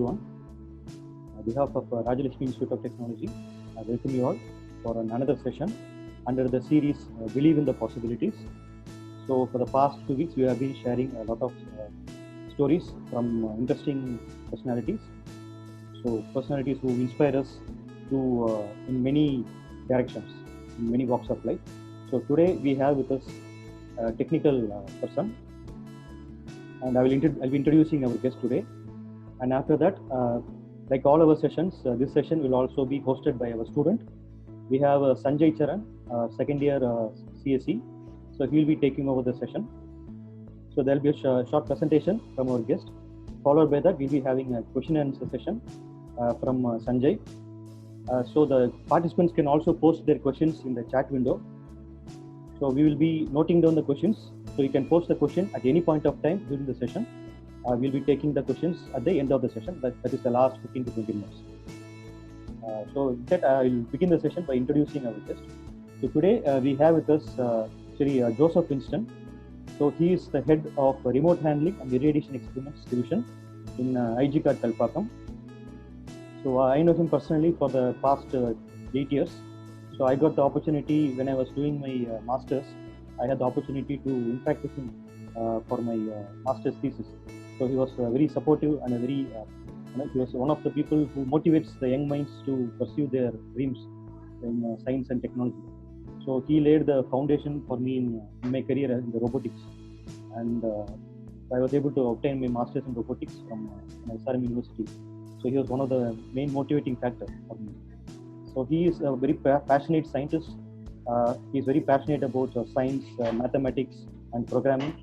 everyone. On behalf of Rajalakshmi Institute of Technology, I welcome you all for another session under the series Believe in the Possibilities. So for the past 2 weeks, we have been sharing a lot of stories from interesting personalities. So personalities who inspire us to in many directions, in many walks of life. So today we have with us a technical person, and I'll be introducing our guest today. And after that, like all our sessions, this session will also be hosted by our student. We have Sanjay Charan, second year CSE. So he will be taking over the session. So there will be a short presentation from our guest. Followed by that, we'll be having a question and answer session from Sanjay. So the participants can also post their questions in the chat window. So we will be noting down the questions. So you can post the question at any point of time during the session. We'll be taking the questions at the end of the session. That is the last 15 to 20 minutes. So with that, I will begin the session by introducing our guest. So today we have with us Sri Joseph Winston. So he is the head of remote handling and irradiation experiments division in IGCAD Kalpakkam. So I know him personally for the past 8 years. So I got the opportunity when I was doing my masters. I had the opportunity to interact with him for my master's thesis. So he was very supportive and he was one of the people who motivates the young minds to pursue their dreams in science and technology. So he laid the foundation for me in my career in the robotics, and I was able to obtain my master's in robotics from SRM University. So he was one of the main motivating factors for me. So he is a very passionate scientist. He is very passionate about science, mathematics, and programming.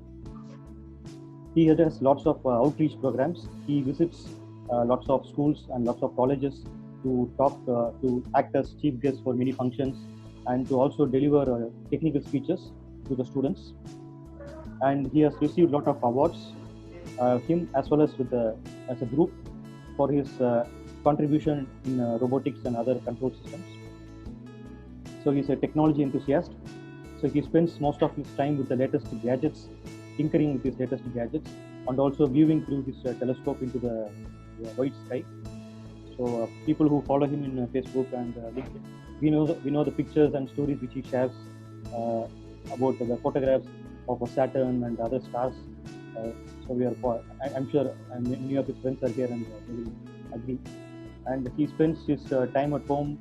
He has lots of outreach programs. He visits lots of schools and lots of colleges to talk, to act as chief guest for many functions, and to also deliver technical speeches to the students. And he has received a lot of awards, him as well as as a group, for his contribution in robotics and other control systems. So he's a technology enthusiast. So he spends most of his time with the latest gadgets, tinkering with his latest gadgets, and also viewing through his telescope into the wide sky. So people who follow him in Facebook and LinkedIn, we know the pictures and stories which he shares about the photographs of Saturn and other stars. So I'm sure many of his friends are here and they will agree. And he spends his time at home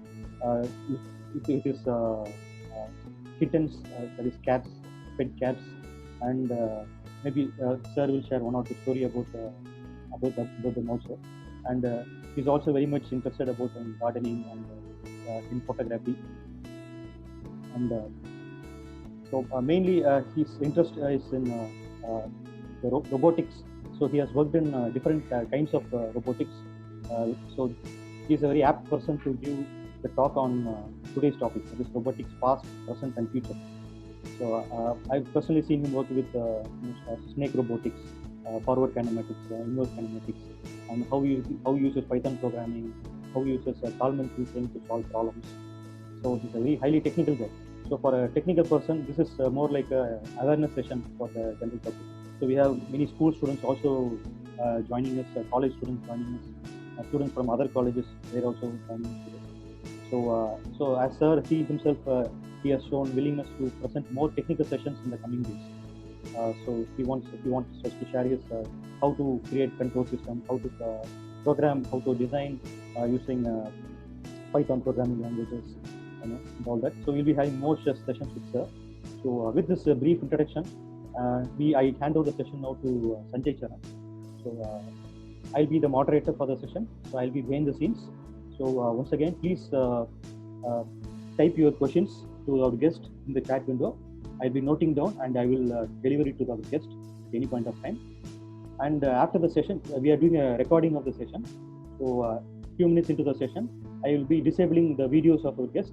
with his kittens, that is cats, pet cats, and maybe sir will share one or two story about them also. And he's also very much interested about gardening and in photography. And so mainly his interest is in the robotics. So he has worked in different kinds of robotics. So he's a very apt person to give the talk on today's topic, that is robotics past, present, and future. So I've personally seen him work with snake robotics, forward kinematics, inverse kinematics, and how he uses Python programming, how he uses Kalman filtering to solve problems. So he's a very highly technical guy. So for a technical person, this is more like a awareness session for the general public. So we have many school students also joining us, college students joining us, students from other colleges, they're also joining us today. So as sir, he himself, he has shown willingness to present more technical sessions in the coming days. So he wants us to share his how to create control system, how to program, how to design using Python programming languages, and all that. So we'll be having more sessions with sir. So with this brief introduction, I hand over the session now to Sanjay Charan. So I'll be the moderator for the session. So I'll be behind the scenes. So once again, please type your questions to our guest in the chat window. I'll be noting down and I will deliver it to our guest at any point of time. And after the session, we are doing a recording of the session. So a few minutes into the session, I will be disabling the videos of our guest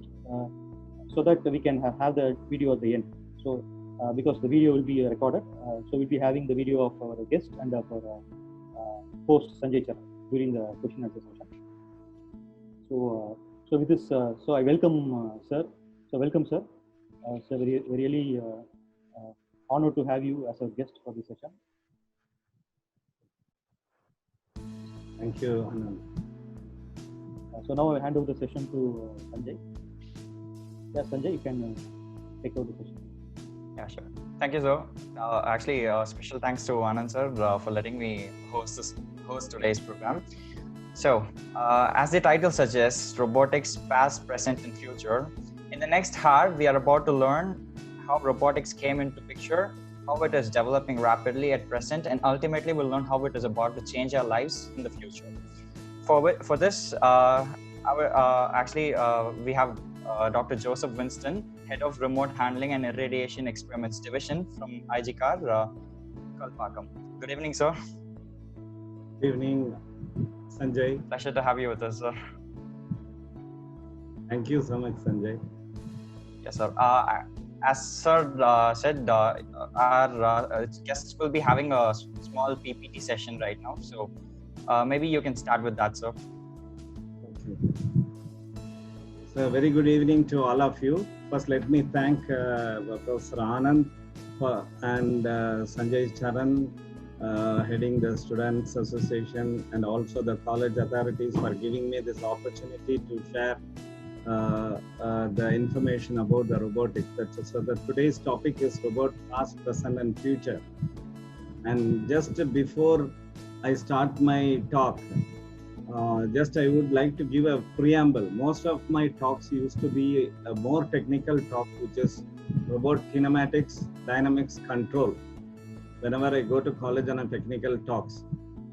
so that we can have the video at the end. So because the video will be recorded, so we'll be having the video of our guest and of our host Sanjay Charan during the question and answer session. So with this, so I welcome sir. So welcome sir. So really honored to have you as our guest for this session. Thank you, Anand. So now I hand over the session to Sanjay. Yeah, Sanjay, you can take over the session. Yeah, sure. Thank you, sir. Actually, special thanks to Anand sir for letting me host today's program. So, as the title suggests, robotics past, present, and future. In the next hour, we are about to learn how robotics came into picture, how it is developing rapidly at present, and ultimately we'll learn how it is about to change our lives in the future. For this, we have Dr. Joseph Winston, Head of Remote Handling and Irradiation Experiments Division from IGCAR, Kalpakkam. Good evening, sir. Good evening, Sanjay. Pleasure to have you with us, sir. Thank you so much, Sanjay. Yes, sir. As sir said, our guests will be having a small PPT session right now. So maybe you can start with that, sir. Okay. So, very good evening to all of you. First, let me thank Professor Anand and Sanjay Charan, heading the Students Association, and also the college authorities for giving me this opportunity to share the information about the robotics. So today's topic is robot past, present, and future. And just before I start my talk, I would like to give a preamble. Most of my talks used to be a more technical talk, which is robot kinematics, dynamics, control. Whenever I go to college on a technical talks,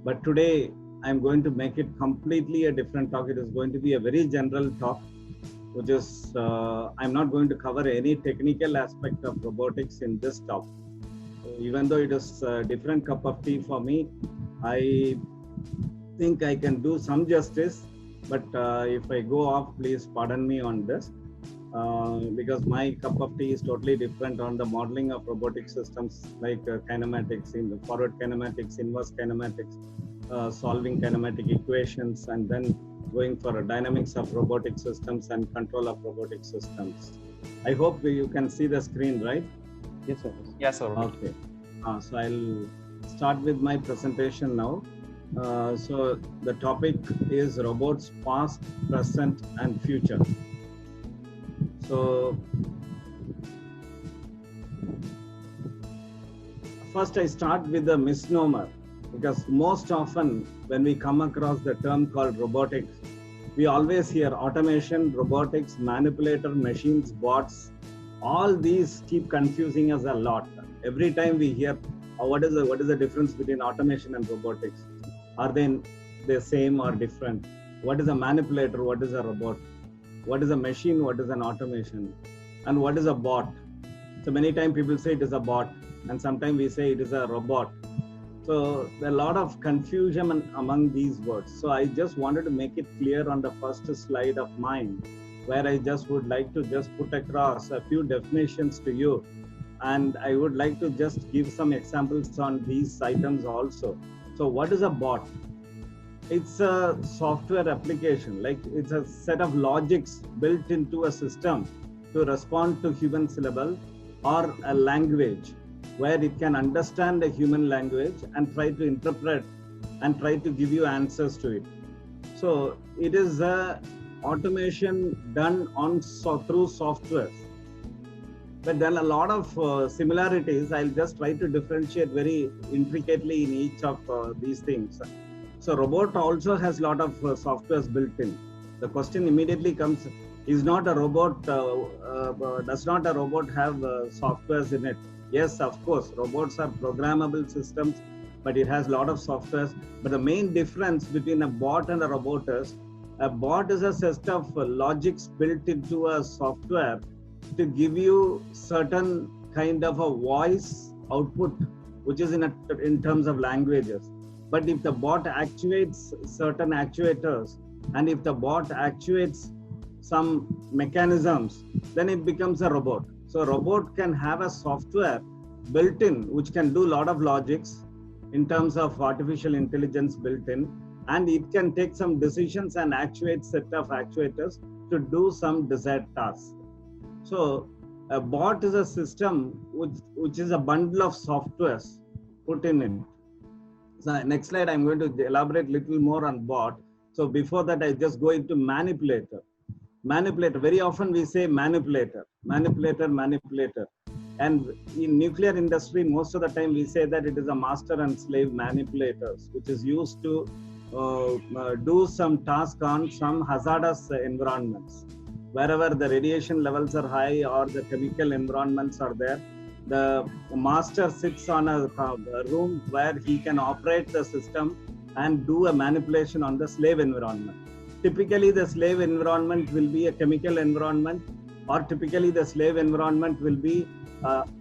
but today I'm going to make it completely a different talk. It is going to be a very general talk, which is I'm not going to cover any technical aspect of robotics in this talk. Even though it is a different cup of tea for me, I think I can do some justice, but if I go off, please pardon me on this, because my cup of tea is totally different on the modeling of robotic systems like kinematics, in the forward kinematics, inverse kinematics, solving kinematic equations, and then going for a dynamics of robotic systems and control of robotic systems. I hope you can see the screen, right? Yes, sir. Yes, sir. Okay. So I'll start with my presentation now. So the topic is robots past, present, and future. So first I start with the misnomer, because most often when we come across the term called robotics, we always hear automation, robotics, manipulator, machines, bots. All these keep confusing us a lot. Every time we hear, what is the difference between automation and robotics? Are they the same or different? What is a manipulator? What is a robot? What is a machine? What is an automation? And what is a bot? So many times people say it is a bot, and sometimes we say it is a robot. So there are a lot of confusion among these words. So I just wanted to make it clear on the first slide of mine, where I just would like to just put across a few definitions to you. And I would like to just give some examples on these items also. So what is a bot? It's a software application, like it's a set of logics built into a system to respond to human syllable or a language, where it can understand the human language and try to interpret and try to give you answers to it. So it is a automation done on through software. But there are a lot of similarities. I'll just try to differentiate very intricately in each of these things. So robot also has a lot of softwares built in. The question immediately comes, is not a robot, does not a robot have softwares in it? Yes, of course, robots are programmable systems, but it has a lot of softwares. But the main difference between a bot and a robot is a set of logics built into a software to give you certain kind of a voice output, which is in terms of languages. But if the bot actuates certain actuators, and if the bot actuates some mechanisms, then it becomes a robot. So a robot can have a software built in, which can do a lot of logics in terms of artificial intelligence built in, and it can take some decisions and actuate set of actuators to do some desired tasks. So a bot is a system which is a bundle of softwares put in it. So next slide, I'm going to elaborate little more on bot. So before that, I just go into manipulator. Manipulator, very often we say manipulator, manipulator, manipulator. And in nuclear industry, most of the time we say that it is a master and slave manipulators, which is used to do some task on some hazardous environments. Wherever the radiation levels are high or the chemical environments are there, the master sits on a room where he can operate the system and do a manipulation on the slave environment. Typically, the slave environment will be a chemical environment, or typically the slave environment will be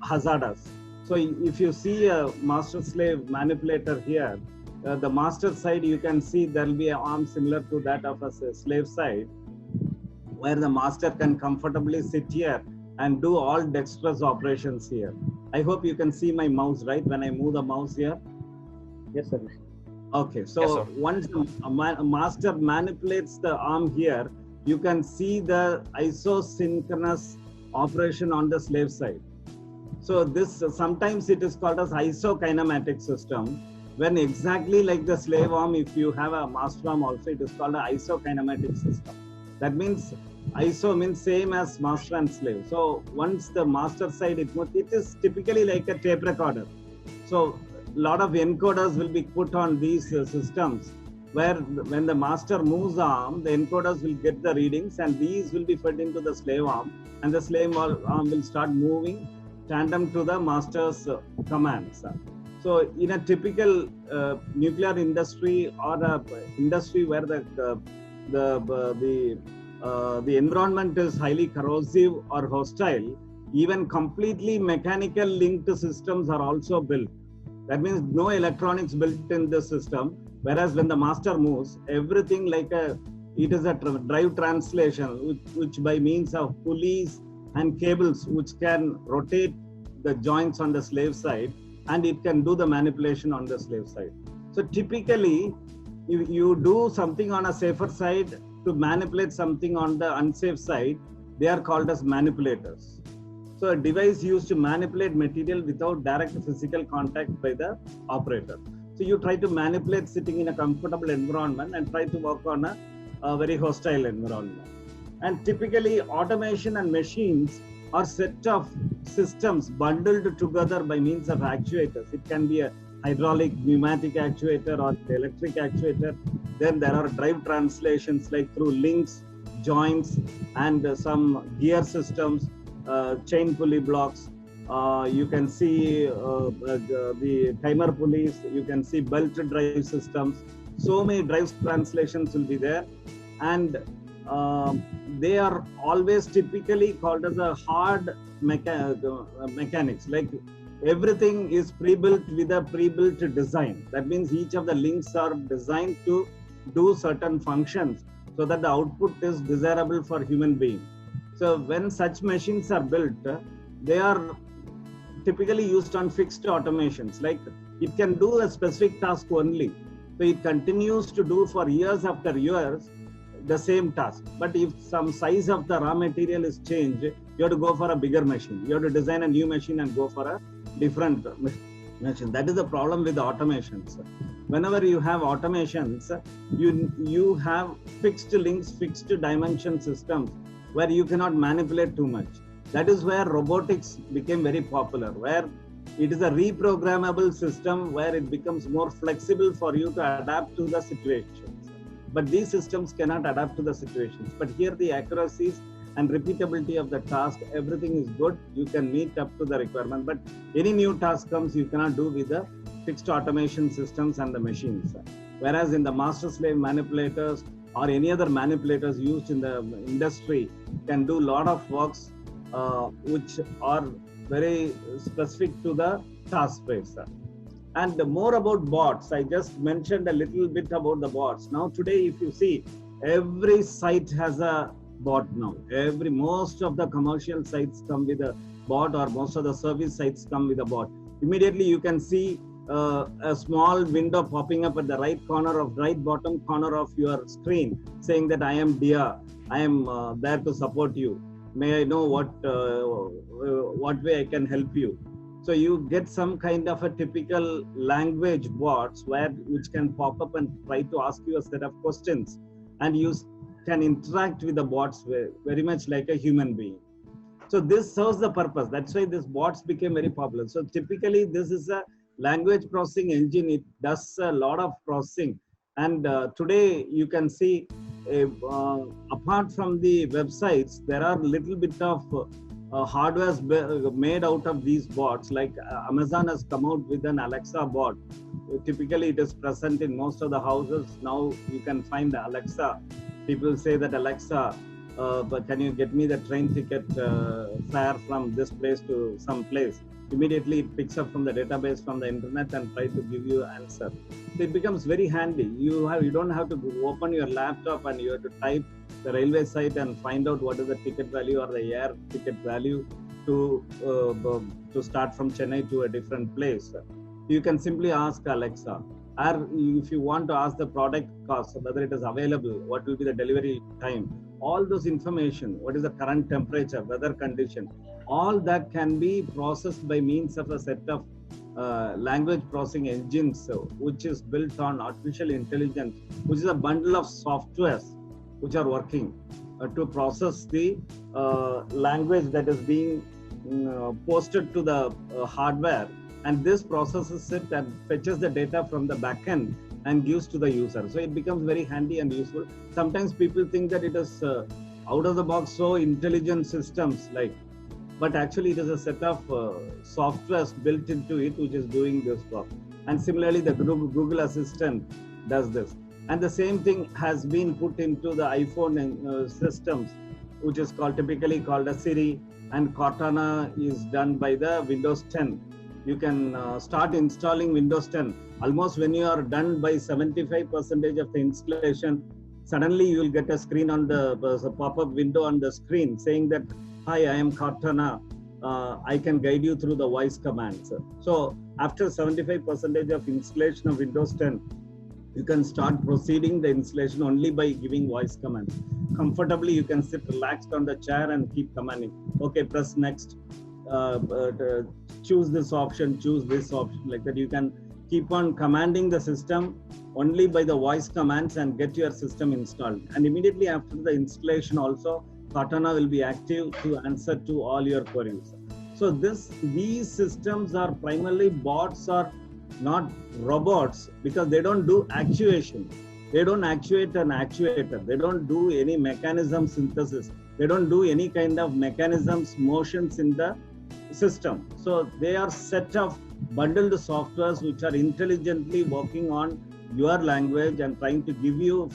hazardous. So if you see a master slave manipulator here, the master side, you can see there will be an arm similar to that of a slave side, where the master can comfortably sit here and do all dexterous operations here. I hope you can see my mouse, right? When I move the mouse here. Yes, sir. Okay, so yes, once a master manipulates the arm here, you can see the isosynchronous operation on the slave side. So this sometimes it is called as isokinematic system. When exactly like the slave arm, if you have a master arm also, it is called an isokinematic system. That means ISO means same as master and slave. So once the master side, it is typically like a tape recorder. So a lot of encoders will be put on these systems, where when the master moves the arm, the encoders will get the readings, and these will be fed into the slave arm, and the slave arm will start moving tandem to the master's commands. So in a typical nuclear industry or a industry where the environment is highly corrosive or hostile, even completely mechanical linked systems are also built. That means no electronics built in the system. Whereas when the master moves, everything it is a drive translation, which by means of pulleys and cables, which can rotate the joints on the slave side, and it can do the manipulation on the slave side. So typically, if you do something on a safer side to manipulate something on the unsafe side, they are called as manipulators. So a device used to manipulate material without direct physical contact by the operator. So you try to manipulate sitting in a comfortable environment and try to work on a very hostile environment. And typically automation and machines are set of systems bundled together by means of actuators. It can be a hydraulic, pneumatic actuator or electric actuator. Then there are drive translations like through links, joints, and some gear systems, chain pulley blocks. You can see the timer pulleys, you can see belt drive systems. So many drive translations will be there. And they are always typically called as a hard mechanics. Like everything is pre-built with a pre-built design. That means each of the links are designed to do certain functions so that the output is desirable for human being. So when such machines are built, they are typically used on fixed automations. Like it can do a specific task only. So it continues to do for years after years the same task. But if some size of the raw material is changed, you have to go for a bigger machine. You have to design a new machine and go for a different machine. That is the problem with the automations. Whenever you have automations, you have fixed links, fixed dimension systems where you cannot manipulate too much. That is where robotics became very popular, where it is a reprogrammable system where it becomes more flexible for you to adapt to the situations. But these systems cannot adapt to the situations. But here the accuracies and repeatability of the task, everything is good. You can meet up to the requirement. But any new task comes, you cannot do with the fixed automation systems and the machines. Whereas in the master-slave manipulators or any other manipulators used in the industry can do a lot of works which are very specific to the task space. And more about bots, I just mentioned a little bit about the bots. Now today, if you see, every site has a bot now. Most of the commercial sites come with a bot, or most of the service sites come with a bot. Immediately you can see a small window popping up at the right bottom corner of your screen saying that I am Dia, I am there to support you. May I know what way I can help you? So you get some kind of a typical language bots which can pop up and try to ask you a set of questions, and you can interact with the bots very much like a human being. So this serves the purpose. That's why these bots became very popular. So typically this is a language processing engine. It does a lot of processing. And today you can see, apart from the websites, there are little bit of hardware made out of these bots. Like Amazon has come out with an Alexa bot. Typically it is present in most of the houses. Now you can find Alexa. People say that, Alexa, but can you get me the train ticket fare from this place to some place? Immediately it picks up from the database from the internet and try to give you an answer. So it becomes very handy. You don't have to open your laptop and you have to type the railway site and find out what is the ticket value or the air ticket value to start from Chennai to a different place. You can simply ask Alexa. Or if you want to ask the product cost, whether it is available, what will be the delivery time, all those information, what is the current temperature, weather condition, all that can be processed by means of a set of language processing engines, which is built on artificial intelligence, which is a bundle of softwares which are working to process the language that is being posted to the hardware. And this processes it and fetches the data from the backend and gives to the user. So it becomes very handy and useful. Sometimes people think that it is out of the box, so intelligent systems but actually it is a set of softwares built into it which is doing this work. And similarly, the Google Assistant does this. And the same thing has been put into the iPhone systems, which is typically called a Siri, and Cortana is done by the Windows 10. You can start installing Windows 10. Almost when you are done by 75% of the installation, suddenly you will get a screen on the pop-up window on the screen saying that, hi, I am Cortana. I can guide you through the voice commands. So after 75% of installation of Windows 10, you can start proceeding the installation only by giving voice commands. Comfortably, you can sit relaxed on the chair and keep commanding. Okay, press next. Choose this option, choose this option, like that. You can keep on commanding the system only by the voice commands and get your system installed. And immediately after the installation also, Cortana will be active to answer to all your queries. So these systems are primarily bots or not robots, because they don't do actuation. They don't actuate an actuator. They don't do any mechanism synthesis. They don't do any kind of mechanisms, motions in the system. So they are set of bundled softwares which are intelligently working on your language and trying to give you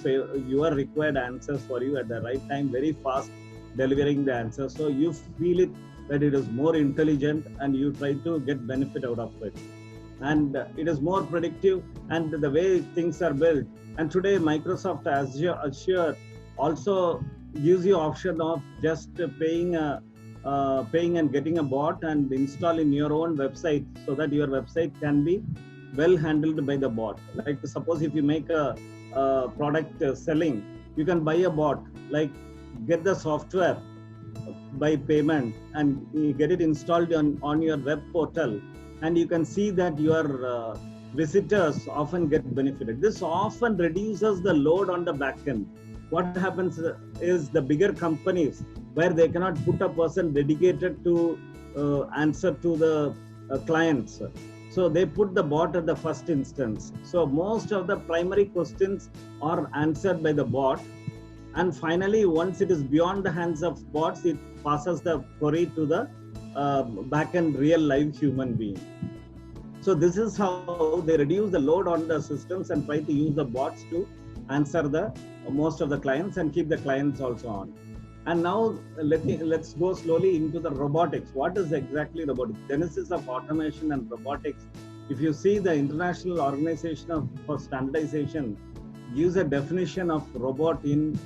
your required answers for you at the right time, very fast delivering the answer. So you feel it that it is more intelligent and you try to get benefit out of it. And it is more predictive, and the way things are built. And today Microsoft Azure also gives you option of just paying and getting a bot and install in your own website, so that your website can be well handled by the bot. Like suppose if you make a product selling, you can buy a bot, like get the software by payment and you get it installed on your web portal, and you can see that your visitors often get benefited. This often reduces the load on the back end. What happens is the bigger companies, where they cannot put a person dedicated to answer to the clients, so they put the bot at the first instance. So most of the primary questions are answered by the bot, and finally once it is beyond the hands of bots, it passes the query to the back-end real live human being. So this is how they reduce the load on the systems and try to use the bots to answer the most of the clients and keep the clients also on. And now let's go slowly into the robotics. What is exactly robotics? Genesis of automation and robotics. If you see, the International Organization for Standardization gives a definition of robot in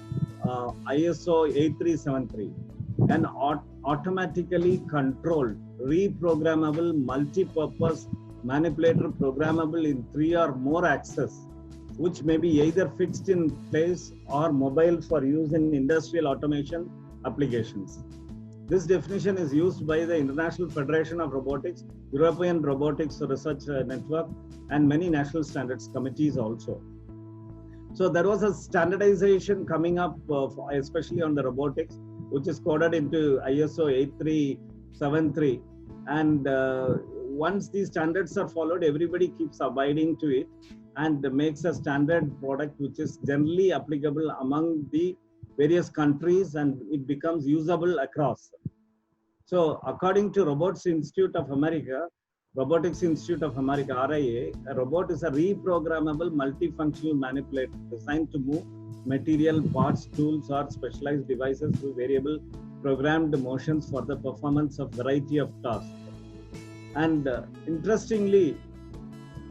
ISO 8373. An automatically controlled, reprogrammable, multi-purpose manipulator, programmable in 3 or more axes, which may be either fixed in place or mobile for use in industrial automation applications. This definition is used by the International Federation of Robotics, European Robotics Research Network, and many national standards committees also. So there was a standardization coming up, especially on the robotics, which is coded into ISO 8373. And once these standards are followed, everybody keeps abiding to it and makes a standard product which is generally applicable among the various countries, and it becomes usable across. So according to Robotics Institute of America, RIA, a robot is a reprogrammable multifunctional manipulator designed to move material, parts, tools, or specialized devices through variable programmed motions for the performance of variety of tasks. And interestingly,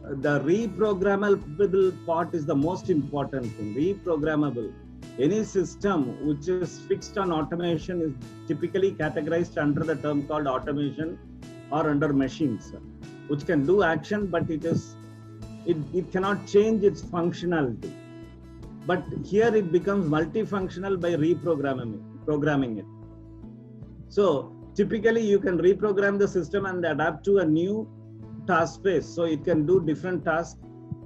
the reprogrammable part is the most important thing. Reprogrammable. Any system which is fixed on automation is typically categorized under the term called automation or under machines, which can do action, but it cannot change its functionality. But here it becomes multifunctional by programming it. So typically you can reprogram the system and adapt to a new task space. So it can do different tasks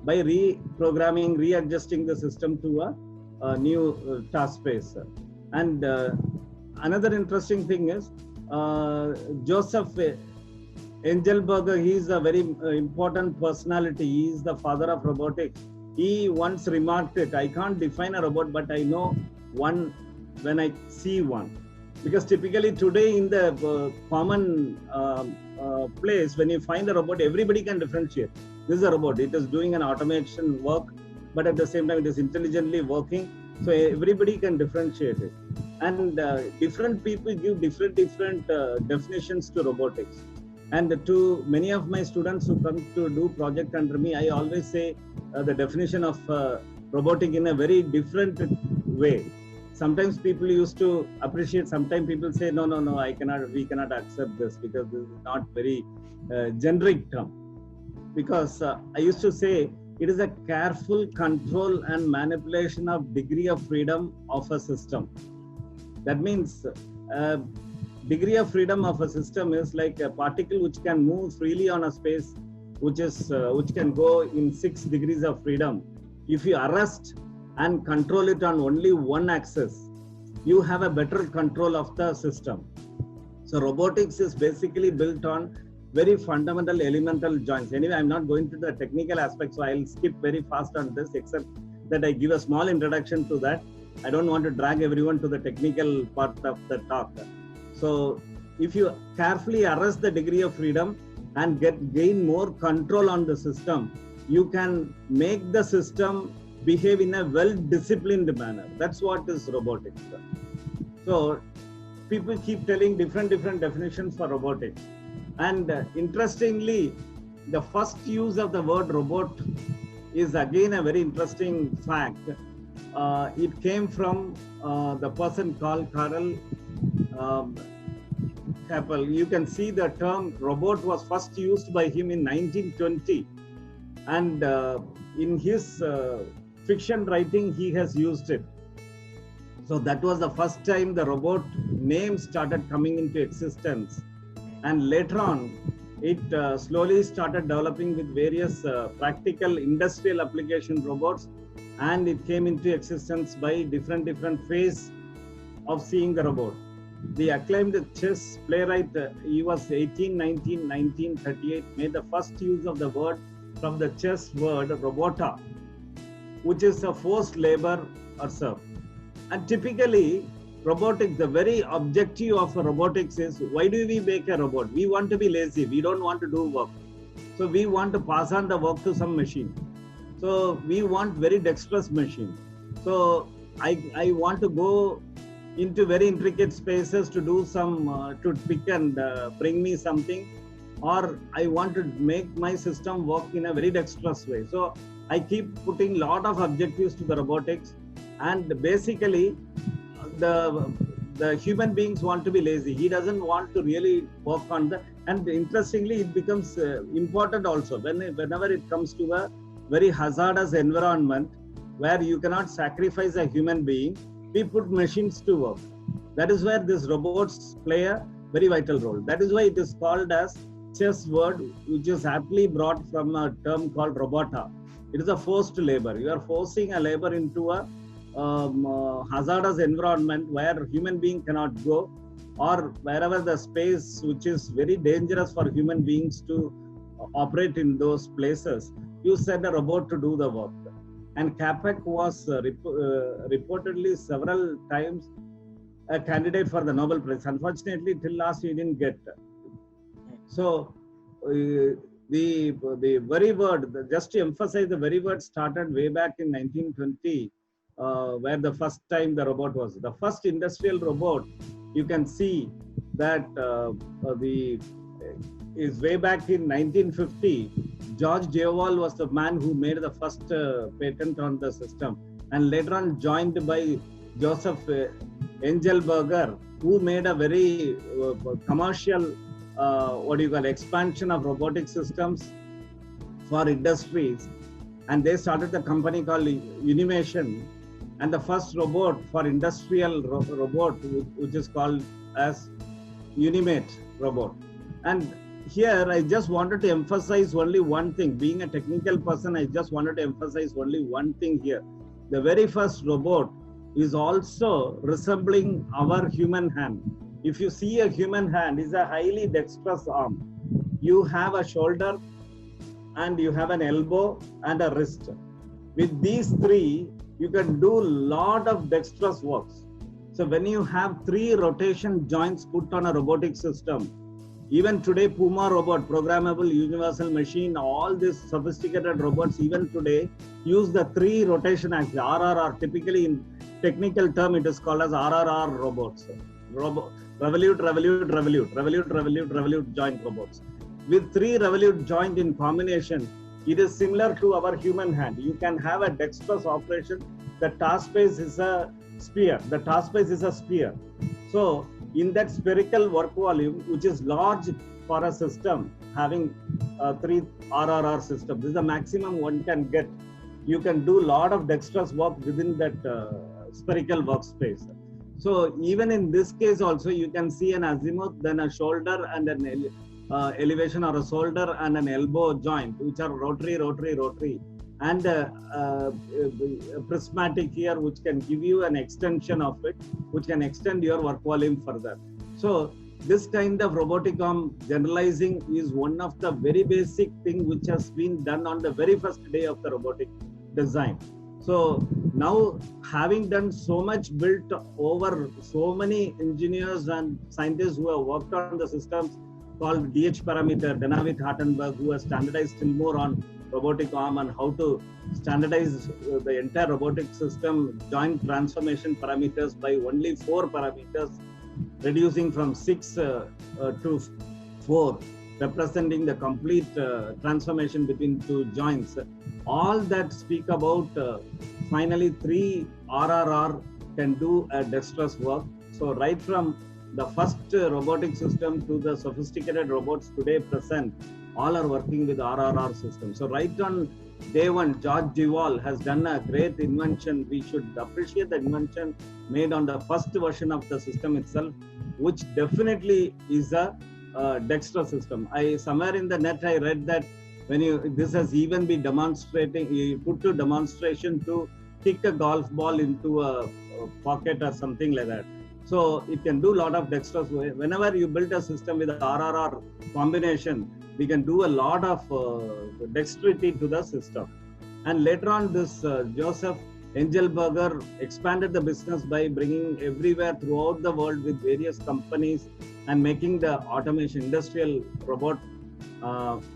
by reprogramming, readjusting the system to a new task space. And another interesting thing is Joseph Engelberger. He is a very important personality. He is the father of robotics. He once remarked it, I can't define a robot, but I know one when I see one. Because typically today in the common place, when you find a robot, everybody can differentiate. This is a robot. It is doing an automation work, but at the same time, it is intelligently working. So everybody can differentiate it. And different people give different definitions to robotics. And to many of my students who come to do project under me, I always say the definition of robotic in a very different way. Sometimes people used to appreciate, sometimes people say, no, we cannot accept this because this is not very generic term. Because I used to say, it is a careful control and manipulation of degree of freedom of a system. That means degree of freedom of a system is like a particle which can move freely on a space, which can go in 6 degrees of freedom. If you arrest and control it on only one axis, you have a better control of the system. So robotics is basically built on very fundamental elemental joints. Anyway, I'm not going to the technical aspects, so I'll skip very fast on this, except that I give a small introduction to that. I don't want to drag everyone to the technical part of the talk. So if you carefully arrest the degree of freedom and gain more control on the system, you can make the system behave in a well-disciplined manner. That's what is robotics. So people keep telling different definitions for robotics. And interestingly, the first use of the word robot is again a very interesting fact. It came from the person called Karl Kappel. You can see the term robot was first used by him in 1920. And in his fiction writing, he has used it. So that was the first time the robot name started coming into existence. And later on, it slowly started developing with various practical industrial application robots, and it came into existence by different phases of seeing the robot. The acclaimed chess playwright, he was 1938, made the first use of the word from the chess word robota, which is a forced labor or serf. And typically, robotics, the very objective of robotics is, why do we make a robot? We want to be lazy. We don't want to do work. So we want to pass on the work to some machine. So we want very dexterous machine. So I want to go into very intricate spaces to do some, to pick and bring me something, or I want to make my system work in a very dexterous way. So I keep putting a lot of objectives to the robotics, and basically the human beings want to be lazy. He doesn't want to really work on the, and interestingly, it becomes important also whenever it comes to a very hazardous environment where you cannot sacrifice a human being, we put machines to work. That is where these robots play a very vital role. That is why it is called as chess word, which is aptly brought from a term called robota. It is a forced labor. You are forcing a labor into a hazardous environment where human being cannot go, or wherever the space which is very dangerous for human beings to operate in those places. You send a robot to do the work. And Capek was reportedly several times a candidate for the Nobel Prize. Unfortunately, till last he didn't get. So the very word, just to emphasize, the very word started way back in 1920, where the first time the robot was. The first industrial robot, you can see that is way back in 1950. George Dewall was the man who made the first patent on the system, and later on joined by Joseph Engelberger, who made a very commercial expansion of robotic systems for industries, and they started the company called Unimation, and the first robot for industrial robot, which is called as Unimate robot. And here I just wanted to emphasize only one thing. Being a technical person, I just wanted to emphasize only one thing here. The very first robot is also resembling our human hand. If you see a human hand, is a highly dexterous arm. You have a shoulder and you have an elbow and a wrist. With these three, you can do a lot of dexterous works. So when you have 3 rotation joints put on a robotic system, even today, Puma robot, programmable universal machine, all these sophisticated robots, even today, use the 3 rotation axis, RRR. Typically in technical term, it is called as RRR robots. Revolute, revolute, revolute, revolute, revolute, revolute joint robots. With 3 revolute joint in combination, it is similar to our human hand. You can have a dexterous operation. The task space is a sphere. The task space is a sphere. So in that spherical work volume, which is large for a system having 3 RRR systems, this is the maximum one can get. You can do a lot of dexterous work within that spherical workspace. So even in this case also, you can see an azimuth, then a shoulder and an elevation, or a shoulder and an elbow joint, which are rotary, rotary, rotary, and a prismatic here, which can give you an extension of it, which can extend your work volume further. So this kind of robotic arm generalizing is one of the very basic thing which has been done on the very first day of the robotic design. So now, having done so much built over so many engineers and scientists who have worked on the systems called DH parameter, Denavit Hartenberg, who has standardized still more on robotic arm and how to standardize the entire robotic system joint transformation parameters by only 4 parameters, reducing from 6 to 4, representing the complete transformation between 2 joints. All that speak about finally 3 RRR can do a dexterous work. So right from the first robotic system to the sophisticated robots today present, all are working with RRR system. So right on day one, George Dewall has done a great invention. We should appreciate the invention made on the first version of the system itself, which definitely is a dexterous system. Somewhere in the net I read that this has even been put to demonstration to kick a golf ball into a pocket or something like that. So it can do a lot of dexterous way. Whenever you build a system with a RRR combination, we can do a lot of dexterity to the system. And later on, this Joseph Engelberger expanded the business by bringing everywhere throughout the world with various companies and making the automation industrial robot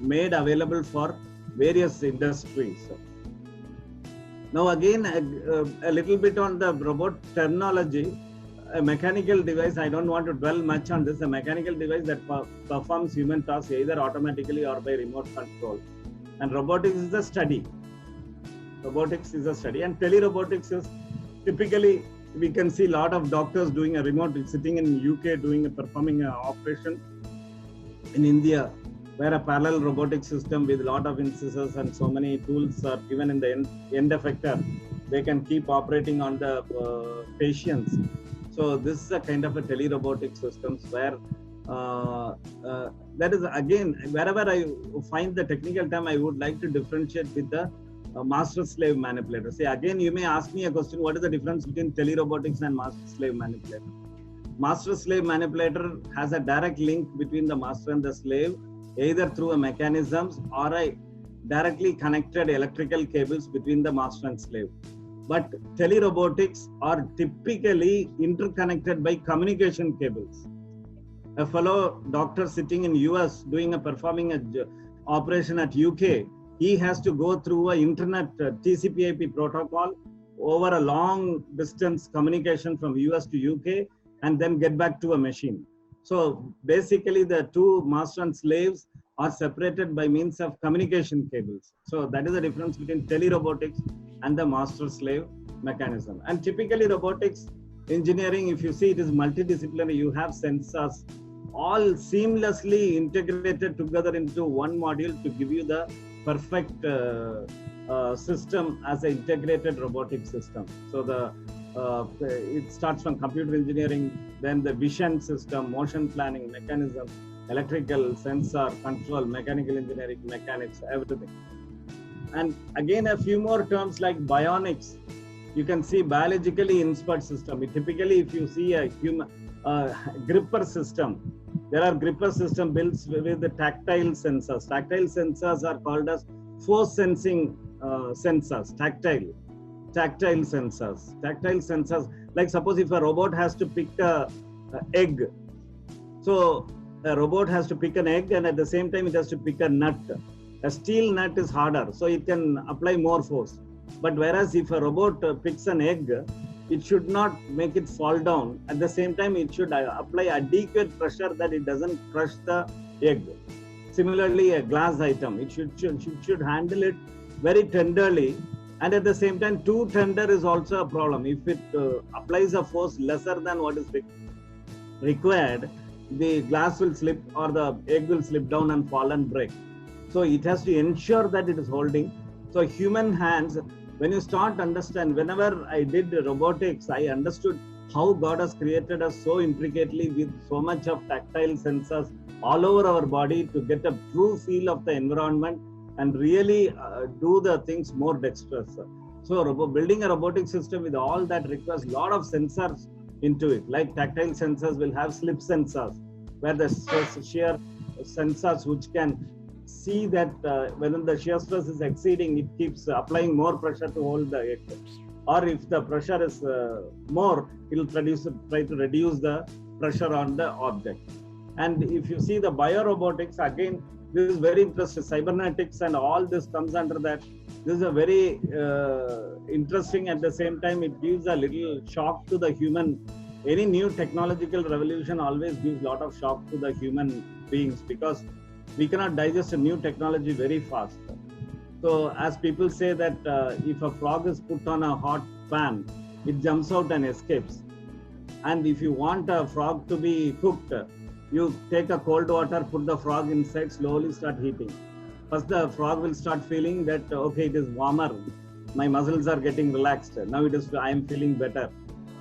made available for various industries. Now again, a little bit on the robot terminology. A mechanical device, I don't want to dwell much on this, a mechanical device that performs human tasks either automatically or by remote control. And robotics is a study. Robotics is a study, and telerobotics is typically, we can see a lot of doctors doing a remote, sitting in UK performing an operation. In India, where a parallel robotic system with a lot of incisors and so many tools are given in the end effector, they can keep operating on the patients. So this is a kind of a tele-robotic systems where that is again, wherever I find the technical term, I would like to differentiate with the master-slave manipulator. See, again, you may ask me a question, what is the difference between tele-robotics and master-slave manipulator? Master-slave manipulator has a direct link between the master and the slave, either through a mechanisms or a directly connected electrical cables between the master and slave. But tele-robotics are typically interconnected by communication cables. A fellow doctor sitting in US performing a operation at UK, he has to go through a internet TCP/IP protocol over a long distance communication from US to UK and then get back to a machine. So basically the two master and slaves are separated by means of communication cables. So that is the difference between tele-robotics and the master-slave mechanism. And typically robotics engineering, if you see, it is multidisciplinary. You have sensors all seamlessly integrated together into one module to give you the perfect system as an integrated robotic system. So it starts from computer engineering, then the vision system, motion planning, mechanism, electrical, sensor, control, mechanical engineering, mechanics, everything. And again, a few more terms like bionics. You can see biologically inspired system. Typically, if you see a human gripper system, there are gripper system built with the tactile sensors. Tactile sensors are called as force sensing sensors, tactile sensors. Tactile sensors, like suppose if a robot has to pick a egg. So a robot has to pick an egg and at the same time it has to pick a nut. A steel nut is harder, so it can apply more force. But whereas if a robot picks an egg, it should not make it fall down. At the same time, it should apply adequate pressure that it doesn't crush the egg. Similarly, a glass item, it should handle it very tenderly. And at the same time, too tender is also a problem. If it applies a force lesser than what is required, the glass will slip or the egg will slip down and fall and break. So it has to ensure that it is holding. So human hands, when you start understand, whenever I did robotics, I understood how God has created us so intricately with so much of tactile sensors all over our body to get a true feel of the environment and really do the things more dexterous. So building a robotic system with all that requires a lot of sensors into it. Like tactile sensors will have slip sensors, where the shear sensors which can see that when the shear stress is exceeding, it keeps applying more pressure to hold the egg. Or if the pressure is more, it will try to reduce the pressure on the object. And if you see the biorobotics, again, this is very interesting. Cybernetics and all this comes under that. This is a very interesting. At the same time, it gives a little shock to the human. Any new technological revolution always gives a lot of shock to the human beings because we cannot digest a new technology very fast. So as people say that if a frog is put on a hot pan, it jumps out and escapes. And if you want a frog to be cooked, you take a cold water, put the frog inside, slowly start heating. First the frog will start feeling that, okay, it is warmer. My muscles are getting relaxed. Now I am feeling better.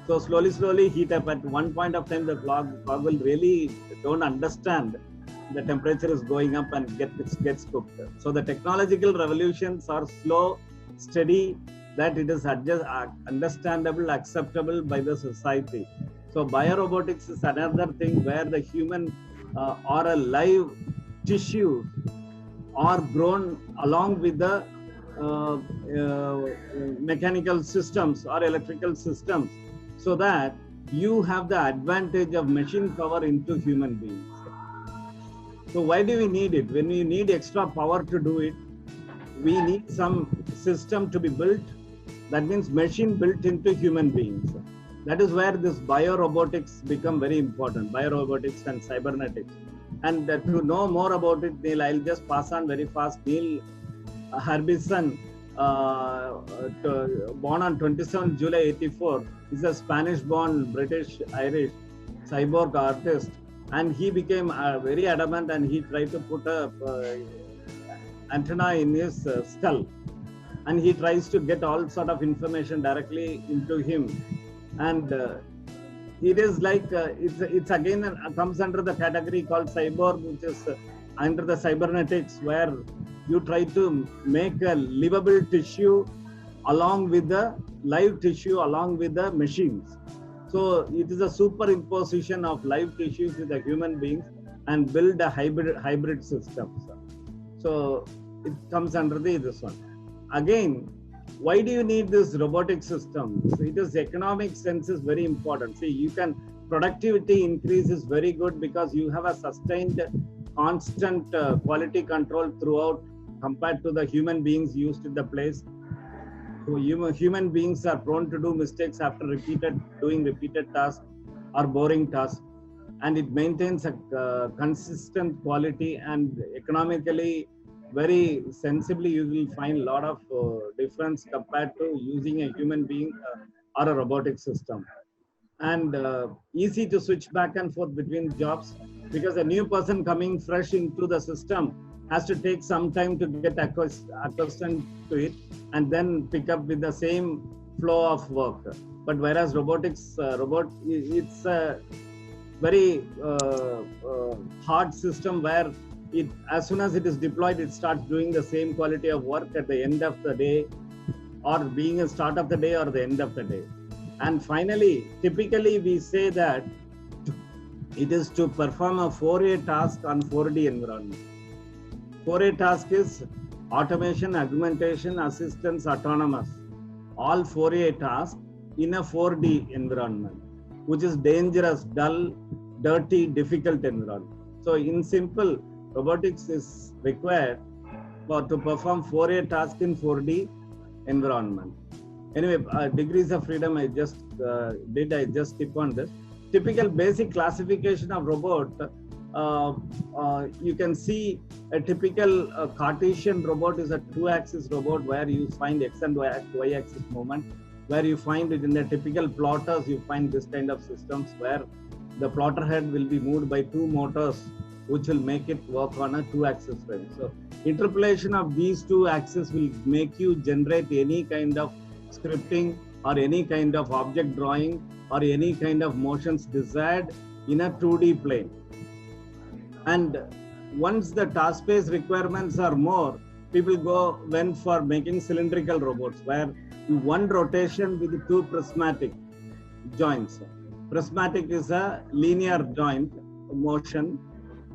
So slowly heat up. At one point of time, the frog will really don't understand the temperature is going up and gets cooked. So the technological revolutions are slow, steady, that it is understandable, acceptable by the society. So biorobotics is another thing where the human or a live tissue are grown along with the mechanical systems or electrical systems, so that you have the advantage of machine power into human beings. So why do we need it? When we need extra power to do it, we need some system to be built. That means machine built into human beings. That is where this biorobotics become very important, biorobotics and cybernetics. And to know more about it, Neil, I'll just pass on very fast. Neil Harbison, born on 27 July 84, is a Spanish-born British-Irish cyborg artist. And he became very adamant and he tried to put a antenna in his skull. And he tries to get all sort of information directly into him. And it is like it's again comes under the category called cyborg, which is under the cybernetics, where you try to make a livable tissue along with the live tissue along with the machines. So it is a superimposition of live tissues with the human beings and build a hybrid systems. So it comes under this one. Again, why do you need this robotic system? So it is economic sense is very important. See, you can productivity increase is very good because you have a sustained constant quality control throughout compared to the human beings used in the place. So human beings are prone to do mistakes after doing repeated tasks or boring tasks, and it maintains a consistent quality, and economically very sensibly you will find a lot of difference compared to using a human being or a robotic system. And easy to switch back and forth between jobs, because a new person coming fresh into the system has to take some time to get accustomed to it and then pick up with the same flow of work. But whereas robotics, it's a very hard system where as soon as it is deployed, it starts doing the same quality of work at the end of the day, or being a start of the day or the end of the day. And finally, typically we say that it is to perform a 4A task on 4D environment. 4A task is automation, augmentation, assistance, autonomous. All 4A tasks in a 4D environment, which is dangerous, dull, dirty, difficult environment. So in simple, robotics is required to perform 4A tasks in 4D environment. Anyway, degrees of freedom I just skip on this. Typical basic classification of robot, you can see a typical Cartesian robot is a 2-axis robot where you find X and Y-axis movement. Where you find it in the typical plotters, you find this kind of systems where the plotter head will be moved by 2 motors, which will make it work on a 2-axis frame. So interpolation of these 2 axes will make you generate any kind of scripting or any kind of object drawing or any kind of motions desired in a 2D plane. And once the task space requirements are more, people went for making cylindrical robots where one rotation with 2 prismatic joints. Prismatic is a linear joint motion,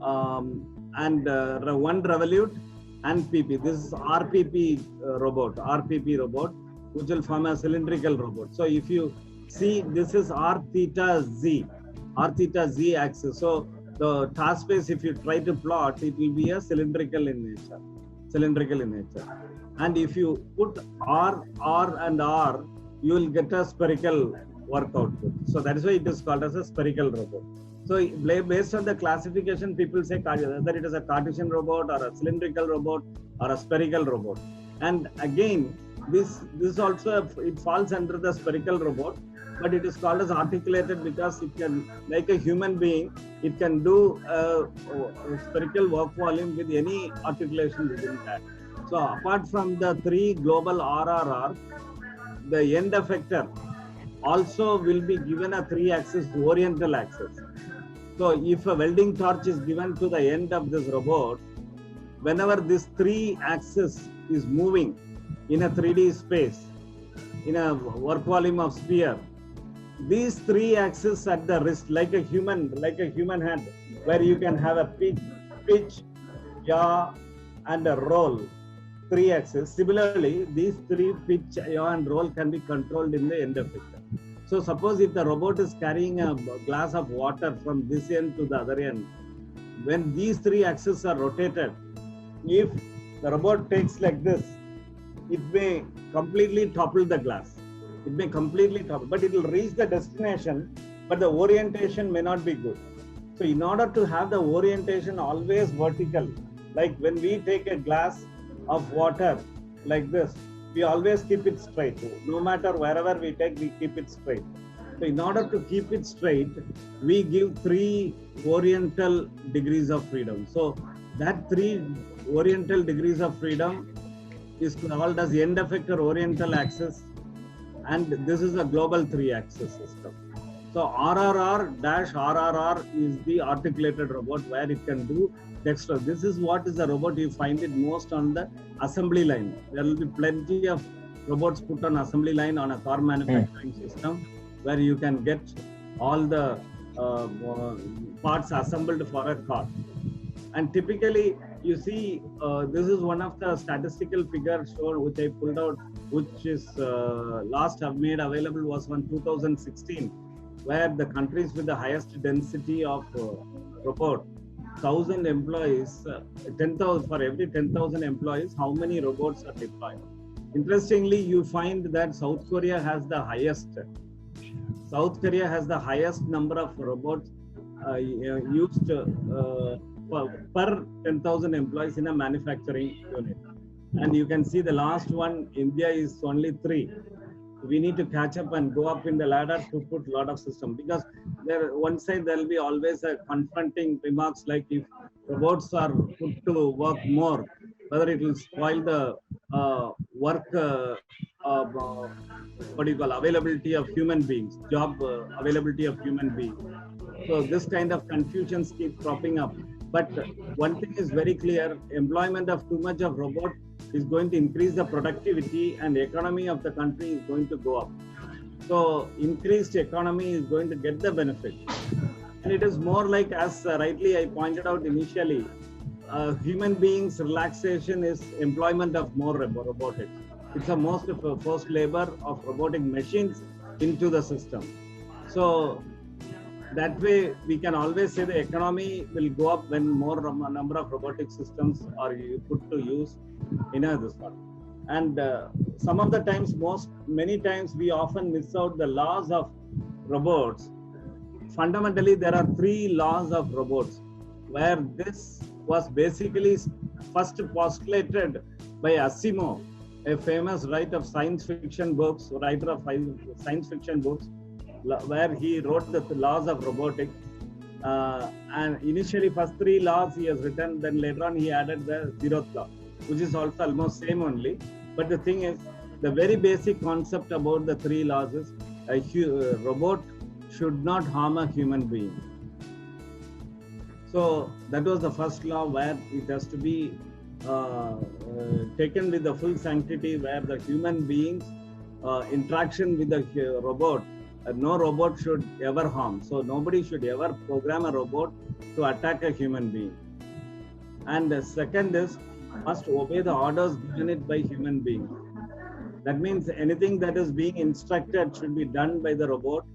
and one revolute and PP. This is RPP robot, which will form a cylindrical robot. So if you see, this is R theta Z axis. So the task space, if you try to plot, it will be a cylindrical in nature. And if you put R and R, you will get a spherical work output. So that is why it is called as a spherical robot. So based on the classification, people say whether it is a Cartesian robot or a cylindrical robot or a spherical robot. And again, this also, it falls under the spherical robot, but it is called as articulated because it can, like a human being, it can do a spherical work volume with any articulation within that. So apart from the 3 global RRR, the end effector also will be given a 3-axis oriental axis. So if a welding torch is given to the end of this robot, whenever this 3-axis is moving in a 3D space, in a work volume of sphere, these 3 axes at the wrist, like a human hand, where you can have a pitch, yaw, and a roll, 3 axes. Similarly, these 3 pitch, yaw, and roll can be controlled in the end effector. So suppose if the robot is carrying a glass of water from this end to the other end, when these 3 axes are rotated, if the robot takes like this, it may completely topple the glass. It may completely topple, but it will reach the destination, but the orientation may not be good. So in order to have the orientation always vertical, like when we take a glass of water like this, we always keep it straight. No matter wherever we take, we keep it straight. So in order to keep it straight, we give 3 oriental degrees of freedom. So that 3 oriental degrees of freedom is called as end effector oriental axis, and this is a global 3-axis system. So RRR-RRR is the articulated robot where it can do dexterous. This is what is the robot you find it most on the assembly line. There will be plenty of robots put on assembly line on a car manufacturing system where you can get all the parts assembled for a car. And typically, you see, this is one of the statistical figures shown which I pulled out, which is last I've made available was on 2016, where the countries with the highest density of robot, 1,000 employees, 10,000 for every 10,000 employees, how many robots are deployed? Interestingly, you find that South Korea has the highest. South Korea has the highest number of robots used per 10,000 employees in a manufacturing unit. And you can see the last one, India is only 3. We need to catch up and go up in the ladder to put a lot of system, because there one side there will be always a confronting remarks like if robots are put to work more, whether it will spoil the work what do you call availability of human beings, job availability of human beings. So this kind of confusions keep cropping up. But one thing is very clear: employment of too much of robot is going to increase the productivity, and the economy of the country is going to go up. So increased economy is going to get the benefit. And it is more like, as rightly I pointed out initially, human beings' relaxation is employment of more robotics. It's a most of forced labor of robotic machines into the system. So that way, we can always say the economy will go up when more number of robotic systems are put to use in this one. And some of the times, many times, we often miss out the laws of robots. Fundamentally, there are 3 laws of robots, where this was basically first postulated by Asimov, a famous writer of science fiction books, where he wrote the laws of robotics. And initially, first 3 laws he has written, then later on he added the 0th law, which is also almost same only. But the thing is, the very basic concept about the 3 laws is a robot should not harm a human being. So that was the first law, where it has to be taken with the full sanctity, where the human beings interaction with the robot, no robot should ever harm. So nobody should ever program a robot to attack a human being. And the second is, must obey the orders given it by human beings. That means anything that is being instructed should be done by the robot,